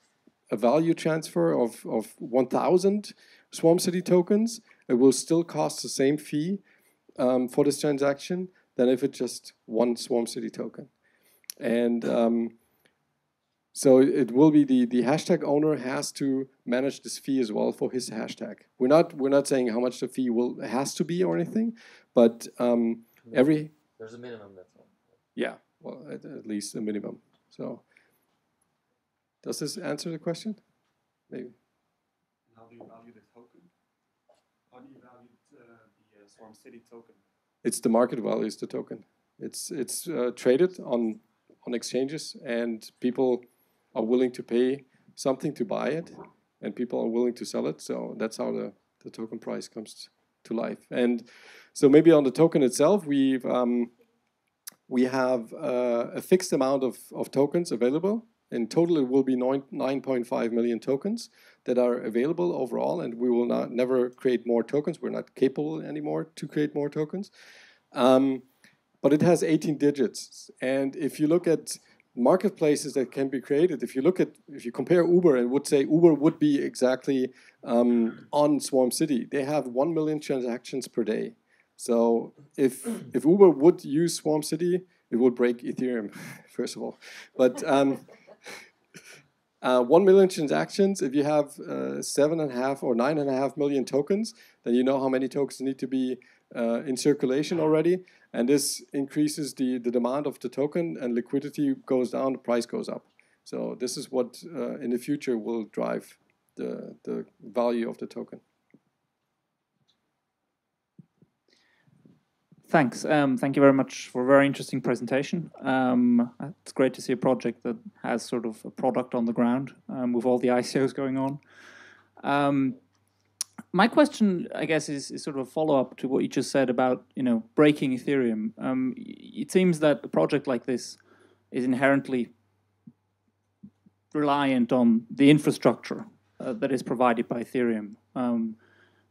a value transfer of 1,000 SwarmCity tokens, it will still cost the same fee for this transaction than if it's just one SwarmCity token. And so it will be the hashtag owner has to manage this fee as well for his hashtag. We're not saying how much the fee has to be or anything, but there's a minimum, that's all. Yeah, well, at least a minimum. So does this answer the question? Maybe. How do you value the token? How do you value the SwarmCity token? It's the market value is the token. It's traded on exchanges, and people are willing to pay something to buy it, and people are willing to sell it. So that's how the token price comes to life. And so maybe on the token itself, we have a fixed amount of tokens available. In total, it will be 9.5 million tokens that are available overall, and we will never create more tokens. We're not capable anymore to create more tokens. But it has 18 digits. And if you look at marketplaces that can be created, if you compare Uber and would say Uber would be exactly on SwarmCity, they have 1 million transactions per day. So if Uber would use SwarmCity, it would break Ethereum, first of all. But 1 million transactions, if you have 7.5 or 9.5 million tokens, then you know how many tokens need to be in circulation already. And this increases the demand of the token, and liquidity goes down, the price goes up. So this is what in the future will drive the value of the token. Thanks. Thank you very much for a very interesting presentation. It's great to see a project that has sort of a product on the ground with all the ICOs going on. My question, I guess, is sort of a follow-up to what you just said about, breaking Ethereum. It seems that a project like this is inherently reliant on the infrastructure that is provided by Ethereum.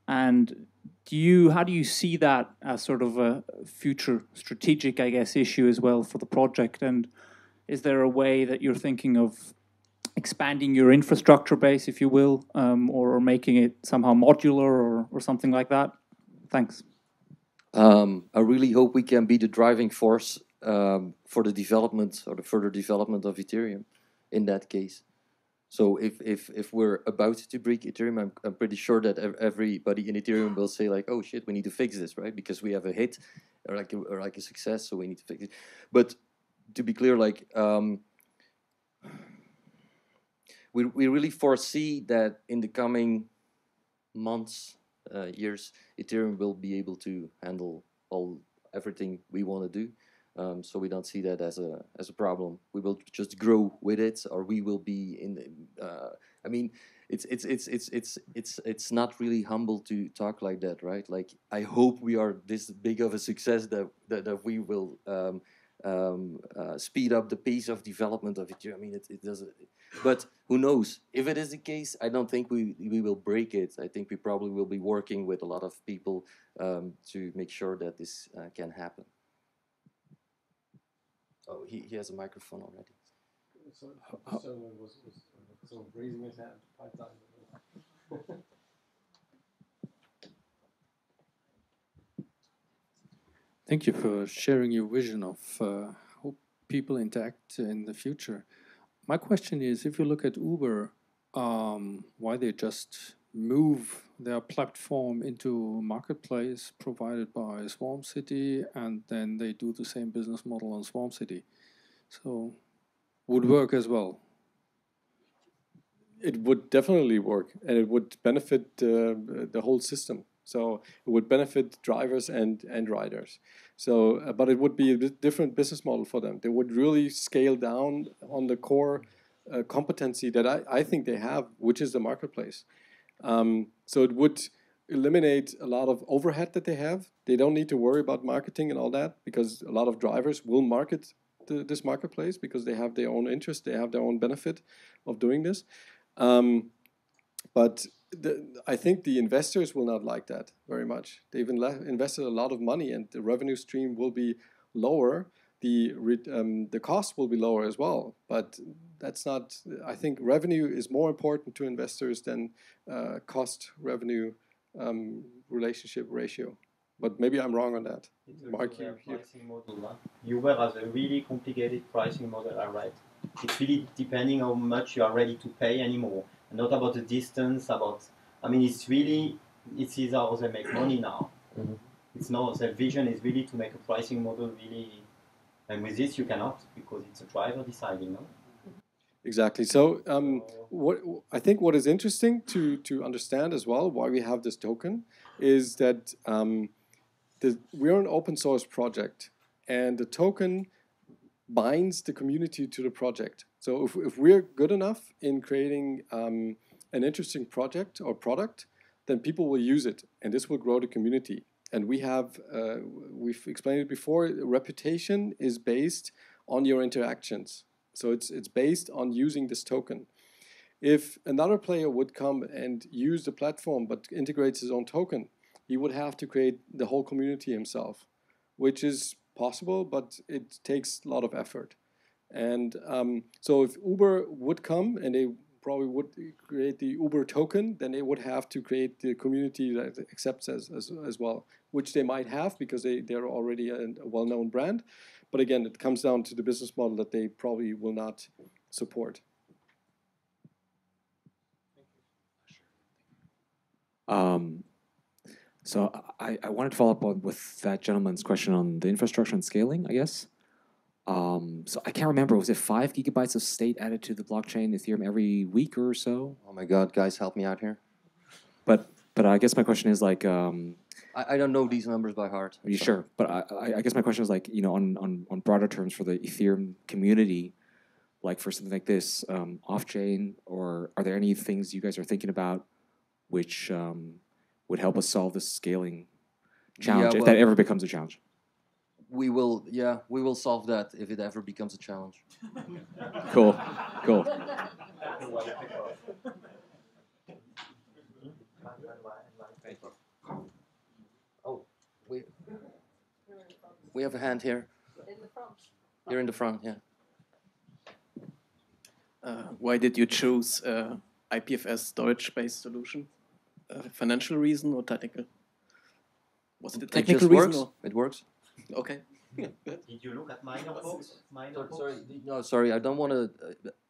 And how do you see that as sort of a future strategic, I guess, issue as well for the project? And is there a way that you're thinking of expanding your infrastructure base, if you will, or making it somehow modular or something like that? Thanks. I really hope we can be the driving force for the development or the further development of Ethereum in that case. So if we're about to break Ethereum, I'm pretty sure that everybody in Ethereum will say like, oh shit, we need to fix this, right? Because we have a hit or like a success, so we need to fix it. But to be clear, like we really foresee that in the coming months, years, Ethereum will be able to handle everything we want to do. So we don't see that as a problem. We will just grow with it, or we will be in. I mean, it's not really humble to talk like that, right? Like I hope we are this big of a success that we will speed up the pace of development of Ethereum. I mean, it doesn't. But who knows? If it is the case, I don't think we will break it. I think we probably will be working with a lot of people to make sure that this can happen. Oh, he has a microphone already. So was raising his hand 5 times. Thank you for sharing your vision of how people interact in the future. My question is, if you look at Uber, why they just move their platform into a marketplace provided by SwarmCity, and then they do the same business model on SwarmCity. So would work as well. It would definitely work, and it would benefit the whole system. So it would benefit drivers and riders. So, but it would be a different business model for them. They would really scale down on the core competency that I think they have, which is the marketplace. So it would eliminate a lot of overhead that they have. They don't need to worry about marketing and all that, because a lot of drivers will market this marketplace because they have their own interest, they have their own benefit of doing this. But I think the investors will not like that very much. They've invested a lot of money, and the revenue stream will be lower. The cost will be lower as well. But that's not. I think revenue is more important to investors than cost-revenue relationship ratio. But maybe I'm wrong on that. Mark, pricing model. Uber has a really complicated pricing model, right? It's really depending how much you are ready to pay anymore. Not about the distance, it's easy how they make money now. Mm-hmm. It's not, their vision is really to make a pricing model really, and with this you cannot, because it's a driver deciding, no? Exactly. So I think what is interesting to understand as well, why we have this token, is that we're an open source project, and the token binds the community to the project. So if we're good enough in creating an interesting project or product, then people will use it, and this will grow the community. And we've explained it before, reputation is based on your interactions. So it's based on using this token. If another player would come and use the platform but integrates his own token, he would have to create the whole community himself, which is possible, but it takes a lot of effort. And so if Uber would come and they probably would create the Uber token, then they would have to create the community that accepts as well, which they might have because they're already a well-known brand. But again, it comes down to the business model that they probably will not support. So I wanted to follow up with that gentleman's question on the infrastructure and scaling, I guess. So I can't remember, was it 5 gigabytes of state added to the blockchain Ethereum every week or so? Oh my God, guys, help me out here. But I guess my question is like... I don't know these numbers by heart. Are you sure? But I guess my question is like, on broader terms for the Ethereum community, like for something like this, off-chain, or are there any things you guys are thinking about which would help us solve this scaling challenge, Yeah, if that well, ever becomes a challenge. we will solve that if it ever becomes a challenge. Cool, cool. Oh, we have a hand here. In the front. Here in the front, yeah. Why did you choose IPFS storage-based solution? Financial reason or technical? Was it a It technical just reason? works. It works. Okay. Did you look at minor box? No, sorry, I don't want to.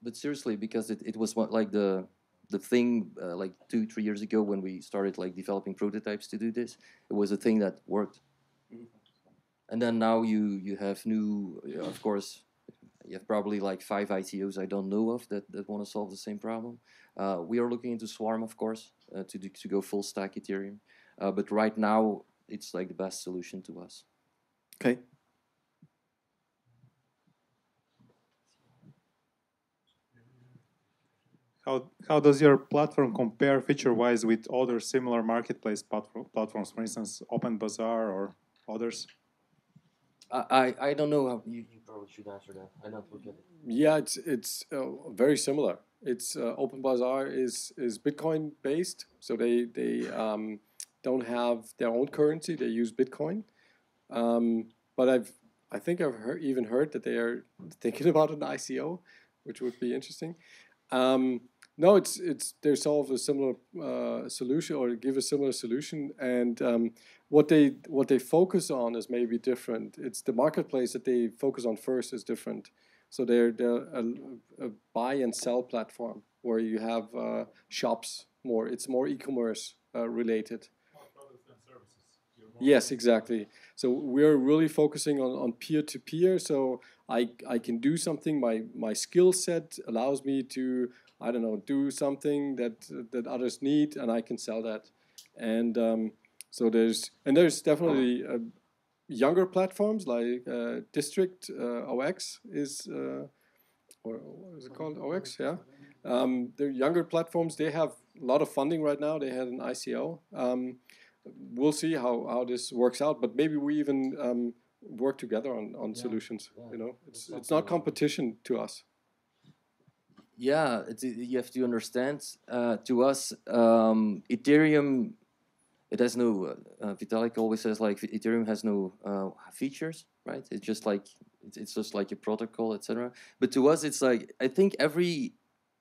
But seriously, because it was what, like the thing like 2-3 years ago when we started like developing prototypes to do this. It was a thing that worked. And then now you have new, of course, you have probably like 5 ICOs I don't know of that want to solve the same problem. We are looking into Swarm, of course, to go full stack Ethereum. But right now, it's like the best solution to us. Okay. How does your platform compare feature-wise with other similar marketplace platforms, for instance, OpenBazaar or others? I don't know how you probably should answer that. I don't look at it. Yeah, it's very similar. It's OpenBazaar is Bitcoin based, so they don't have their own currency. They use Bitcoin. But I think I've even heard that they are thinking about an ICO, which would be interesting. No, they solve a similar solution or give a similar solution, and what they focus on is maybe different. It's the marketplace that they focus on first is different. So they're a buy and sell platform where you have shops more. It's more e-commerce related. Yes, exactly. So we're really focusing on peer-to-peer. So I can do something. My skill set allows me to, I don't know, do something that others need, and I can sell that. And so there's definitely younger platforms like District OX is, or what is it called? OX, yeah. They're younger platforms. They have a lot of funding right now. They had an ICO. We'll see how this works out, but maybe we even work together on solutions. You know, it's not competition to us. Yeah, you have to understand. To us, Ethereum, it has no. Vitalik always says like Ethereum has no features, right? It's just like it's just like a protocol, etc. But to us, it's like I think every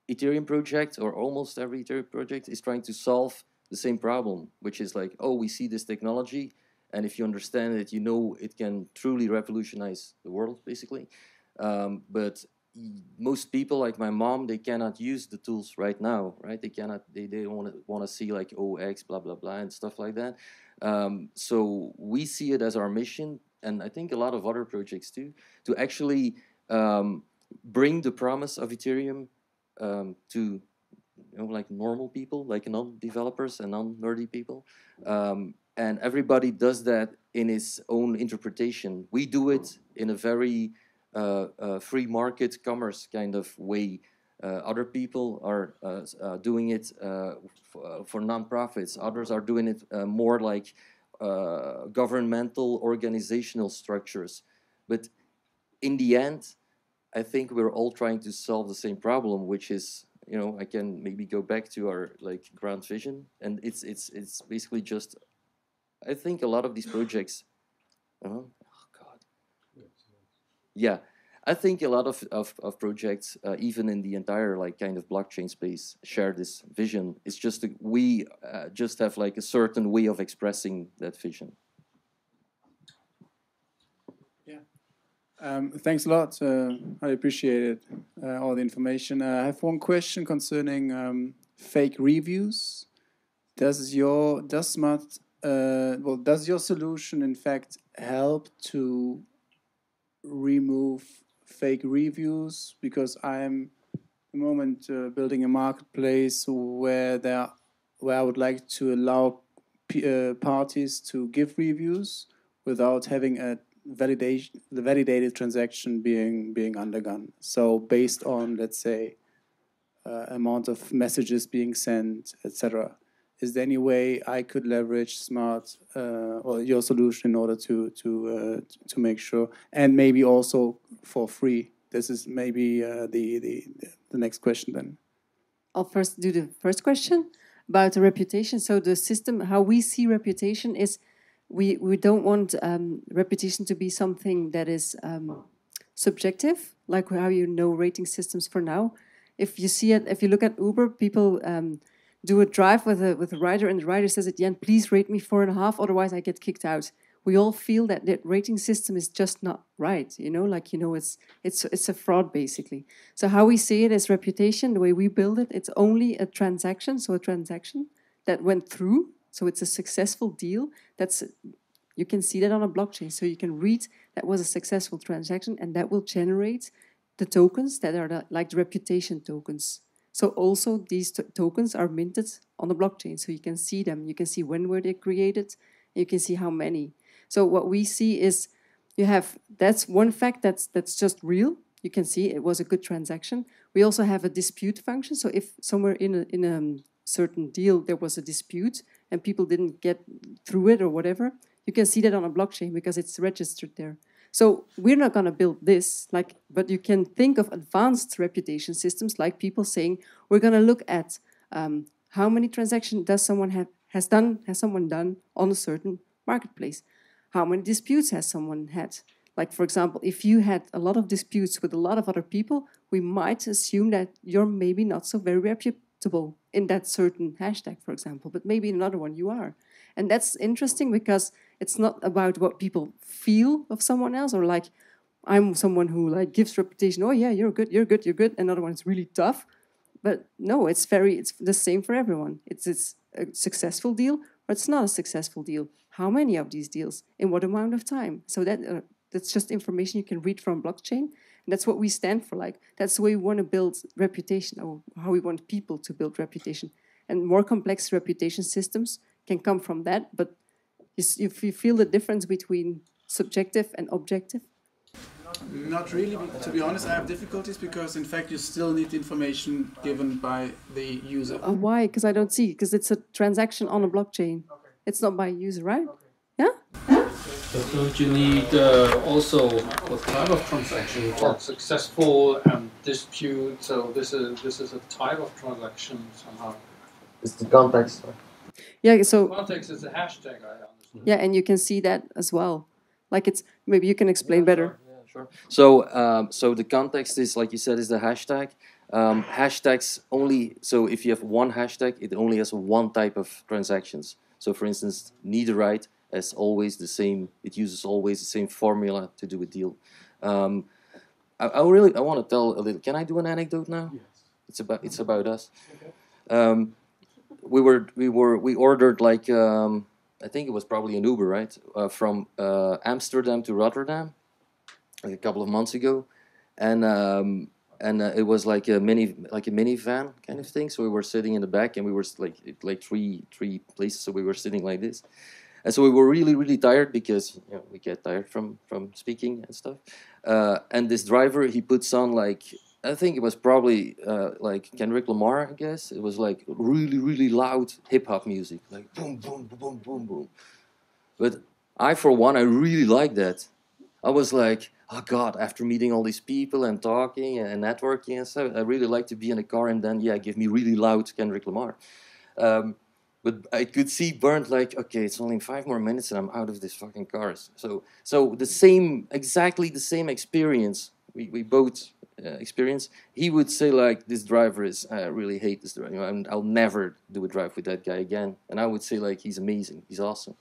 Ethereum project or almost every Ethereum project is trying to solve the same problem, which is like, oh, we see this technology, and if you understand it, you know it can truly revolutionize the world, basically. But most people, like my mom, they cannot use the tools right now, right? They cannot. They don't want to see like OX, blah blah blah, and stuff like that. So we see it as our mission, and I think a lot of other projects too, to actually bring the promise of Ethereum to like normal people, like non-developers and non-nerdy people. And everybody does that in his own interpretation. We do it in a very free market commerce kind of way. Other people are doing it for non-profits. Others are doing it more like governmental organizational structures. But in the end, I think we're all trying to solve the same problem, which is, you know, I can maybe go back to our like grand vision, and it's basically just, I think a lot of these projects, oh God, yeah, I think a lot of projects, even in the entire like kind of blockchain space, share this vision. It's just we just have like a certain way of expressing that vision. Thanks a lot. I appreciate it, all the information. I have one question concerning fake reviews. Does your solution in fact help to remove fake reviews? Because I'm at the moment building a marketplace where I would like to allow parties to give reviews without having the validated transaction being undergone. So based on, let's say, amount of messages being sent, etc. is there any way I could leverage smart or your solution in order to make sure, and maybe also for free? This is maybe the next question then. I'll first do the first question about the reputation. So the system, how we see reputation is, we don't want reputation to be something that is subjective, like how you know rating systems for now. If you see it, if you look at Uber, people do a drive with a rider, and the rider says at the end, "Please rate me 4.5, otherwise I get kicked out." We all feel that the rating system is just not right, it's a fraud basically. So how we see it as reputation, the way we build it, it's only a transaction, so a transaction that went through, so it's a successful deal. You can see that on a blockchain, so you can read that was a successful transaction, and that will generate the tokens that are like the reputation tokens. So also these tokens are minted on the blockchain, so you can see them. You can see when were they created, and you can see how many. So what we see is that's one fact that's just real. You can see it was a good transaction. We also have a dispute function. So if somewhere in a certain deal there was a dispute and people didn't get through it or whatever, you can see that on a blockchain because it's registered there. So we're not going to build this, but you can think of advanced reputation systems, like people saying, we're going to look at how many transactions has someone done on a certain marketplace. How many disputes has someone had? Like, for example, if you had a lot of disputes with a lot of other people, we might assume that you're maybe not so very reputable in that certain hashtag, for example, but maybe in another one you are. And that's interesting because it's not about what people feel of someone else, or like, I'm someone who like gives reputation, oh yeah, you're good, you're good, you're good. Another one is really tough. But no, it's the same for everyone. It's a successful deal, or it's not a successful deal. How many of these deals? In what amount of time? So that's just information you can read from blockchain. And that's what we stand for. Like, that's the way we want to build reputation, or how we want people to build reputation. And more complex reputation systems can come from that. But if you feel the difference between subjective and objective? Not really, to be honest. I have difficulties because, in fact, you still need information given by the user. Why? Because I don't see. Because it's a transaction on a blockchain. Okay. It's not by user, right? Okay. Yeah? But don't you need also what type of transaction? For successful and dispute, so this is a type of transaction somehow. It's the context. Yeah, so... Context is a hashtag, I understand. Yeah, and you can see that as well. Like, it's... Maybe you can explain better. Sure. So the context is, like you said, is the hashtag. Hashtags only, so if you have one hashtag, it only has one type of transactions. So for instance, netherite has always the same, it uses always the same formula to do a deal. I want to tell a little, can I do an anecdote now? Yes. It's about us. Okay. We ordered like, I think it was probably an Uber, right? From Amsterdam to Rotterdam, like a couple of months ago, and it was like a minivan kind of thing. So we were sitting in the back, and we were like three places. So we were sitting like this, and so we were really tired because we get tired from speaking and stuff. And this driver, he puts on like, I think it was probably like Kendrick Lamar, I guess. It was like really loud hip hop music, like boom boom boom boom boom. But for one, I really liked that. I was like, oh God, after meeting all these people and talking and networking and stuff, I really like to be in a car and then, give me really loud Kendrick Lamar. But I could see Bernd like, okay, it's only 5 more minutes and I'm out of this fucking car. So exactly the same experience we both experience. He would say like, this driver is, I really hate this driver. And I'll never do a drive with that guy again. And I would say like, he's amazing, he's awesome.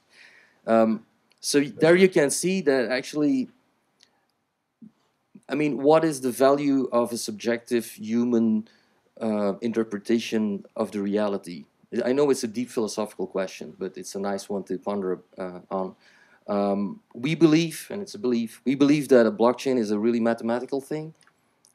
So there you can see that actually, I mean, what is the value of a subjective human interpretation of the reality? I know it's a deep philosophical question, but it's a nice one to ponder on. We believe, and it's a belief, we believe that a blockchain is a really mathematical thing,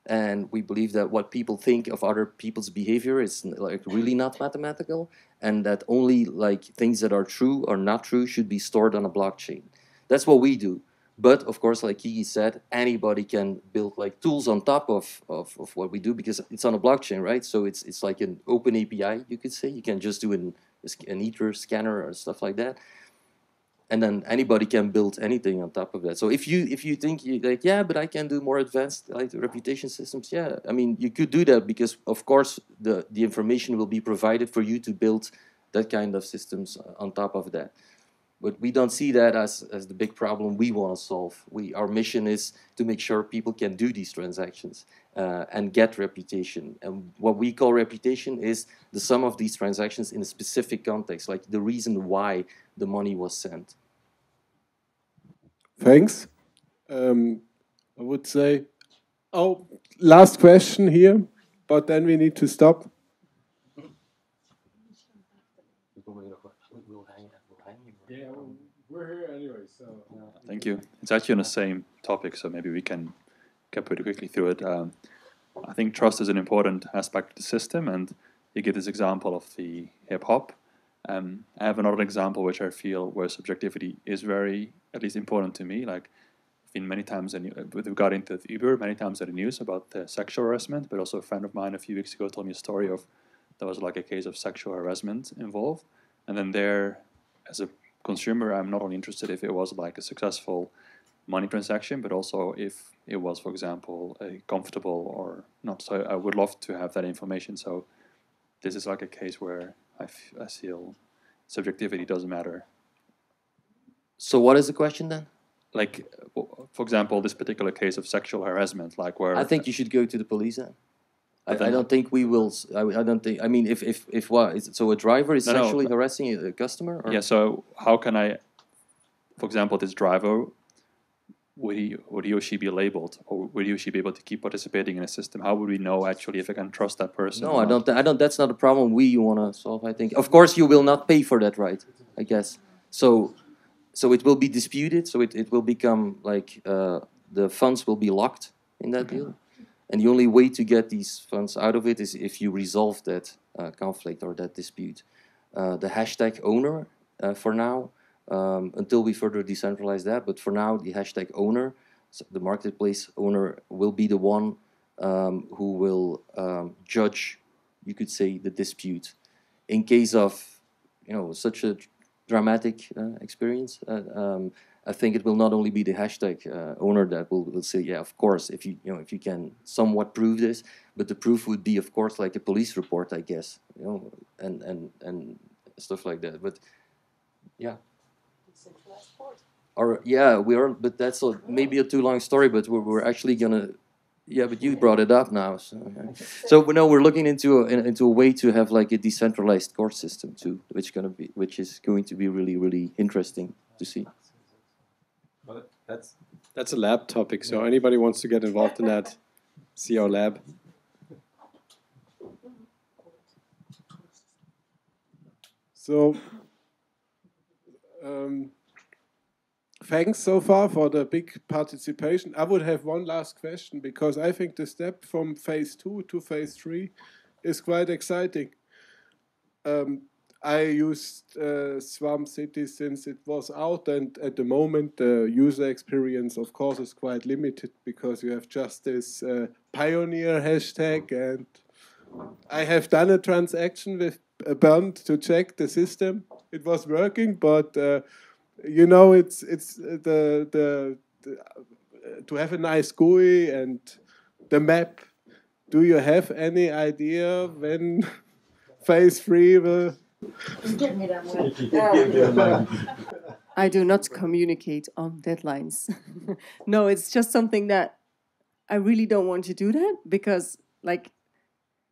and we believe that what people think of other people's behavior is like really not mathematical, and that only like things that are true or not true should be stored on a blockchain. That's what we do. But of course, like Kiki said, anybody can build like tools on top of what we do because it's on a blockchain, right? So it's like an open API, you could say. You can just do an ether scanner or stuff like that. And then anybody can build anything on top of that. So if you think like, yeah, but I can do more advanced like reputation systems, yeah, I mean you could do that because of course the information will be provided for you to build that kind of systems on top of that. But we don't see that as the big problem we want to solve. Our mission is to make sure people can do these transactions and get reputation. And what we call reputation is the sum of these transactions in a specific context, like the reason why the money was sent. Thanks. I would say, last question here, but then we need to stop. Yeah, we're here anyway, so. Thank you. It's actually on the same topic, so maybe we can get pretty quickly through it. I think trust is an important aspect of the system, and you give this example of the hip-hop. I have another example which I feel where subjectivity is very, at least important to me. Like, I've been many times, with regard into Uber, many times in the news about the sexual harassment, but also a friend of mine a few weeks ago told me a story of, there was like a case of sexual harassment involved. And then there, as a consumer, I'm not only interested if it was like a successful money transaction, but also if it was, for example, a comfortable or not. So I would love to have that information. So this is like a case where I feel subjectivity doesn't matter. So what is the question then? Like, for example, this particular case of sexual harassment, like where... I think you should go to the police then. I don't think we will. I don't think. I mean, if what is it, so a driver is sexually harassing a customer? Or? Yeah. So how can I, for example, this driver, would he or she be labeled, or would he or she be able to keep participating in a system? How would we know actually if I can trust that person? No, I don't. That's not a problem we want to solve. I think. Of course, you will not pay for that, right? I guess. So it will be disputed. So it will become like the funds will be locked in that deal. And the only way to get these funds out of it is if you resolve that conflict or that dispute. The hashtag owner, for now, until we further decentralize that, but for now, the hashtag owner, so the marketplace owner, will be the one who will judge, you could say, the dispute. In case of, such a dramatic experience, I think it will not only be the hashtag owner that will say, yeah, of course, if you can somewhat prove this, but the proof would be, of course, like a police report, I guess, and stuff like that. But yeah, or yeah, we are, but that's maybe a too long story. But we're actually gonna, yeah, but you brought it up now, so no, we're looking into a way to have like a decentralized court system too, which is going to be really, really interesting to see. Well, that's a lab topic, so anybody wants to get involved in that, see our lab. So, thanks so far for the big participation. I would have one last question, because I think the step from phase 2 to phase 3 is quite exciting. I used SwarmCity since it was out, and at the moment the user experience, of course, is quite limited because you have just this pioneer hashtag, and I have done a transaction with Bernd to check the system. It was working, but it's the to have a nice GUI and the map. Do you have any idea when phase 3 will? Give me that one. I do not communicate on deadlines. No, it's just something that I really don't want to do that because, like,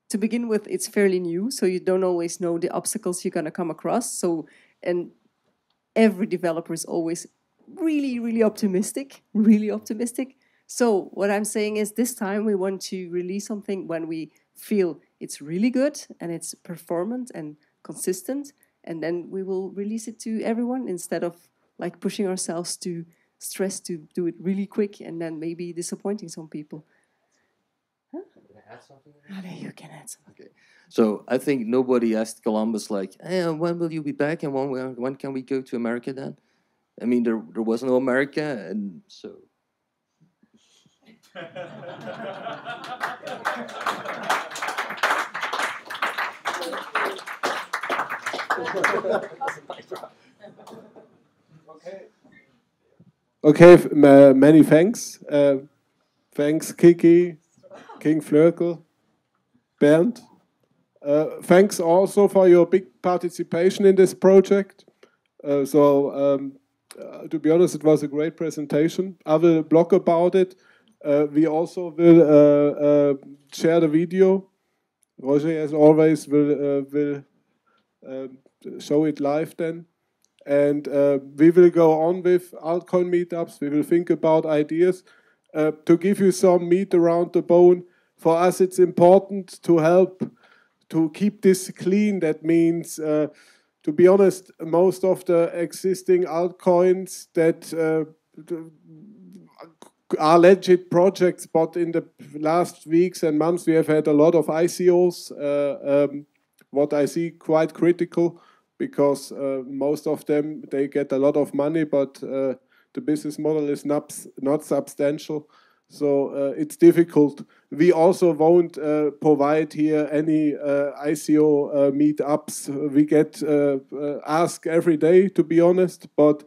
to begin with, it's fairly new, so you don't always know the obstacles you're going to come across. So, and every developer is always really, really optimistic, really optimistic. So what I'm saying is this time we want to release something when we feel it's really good and it's performant and consistent, and then we will release it to everyone instead of like pushing ourselves to stress to do it really quick and then maybe disappointing some people. Huh? Can I add something? You can add something. Okay. So I think nobody asked Columbus like, hey, when will you be back and when can we go to America then? I mean, there was no America, and so... Okay, many thanks. Thanks, Kiki, King Flurkel, Bernd. Thanks also for your big participation in this project. To be honest, it was a great presentation. I will blog about it. We also will share the video. Roger, as always, will show it live then. And we will go on with altcoin meetups. We will think about ideas. To give you some meat around the bone, for us it's important to help to keep this clean. That means, to be honest, most of the existing altcoins that are legit projects, but in the last weeks and months we have had a lot of ICOs, what I see quite critical, because most of them, they get a lot of money, but the business model is not substantial. So it's difficult. We also won't provide here any ICO meetups. We get asked every day, to be honest, but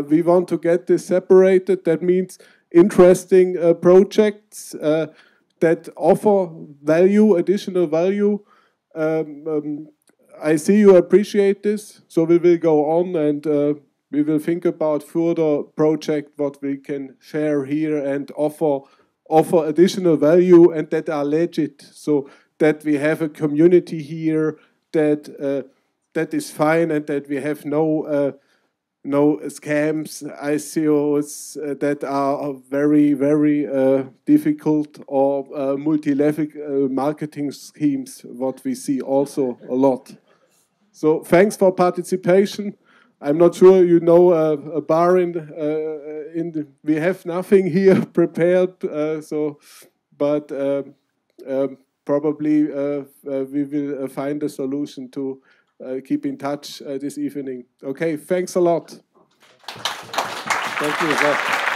we want to get this separated. That means interesting projects that offer value, additional value. I see you appreciate this, so we will go on and we will think about further projects what we can share here and offer additional value and that are legit, so that we have a community here that is fine and that we have no scams, ICOs that are very, very difficult, or multi-level marketing schemes, what we see also a lot. So thanks for participation. I'm not sure you know a bar we have nothing here prepared, but probably we will find a solution to keep in touch this evening. Okay, thanks a lot. Thank you.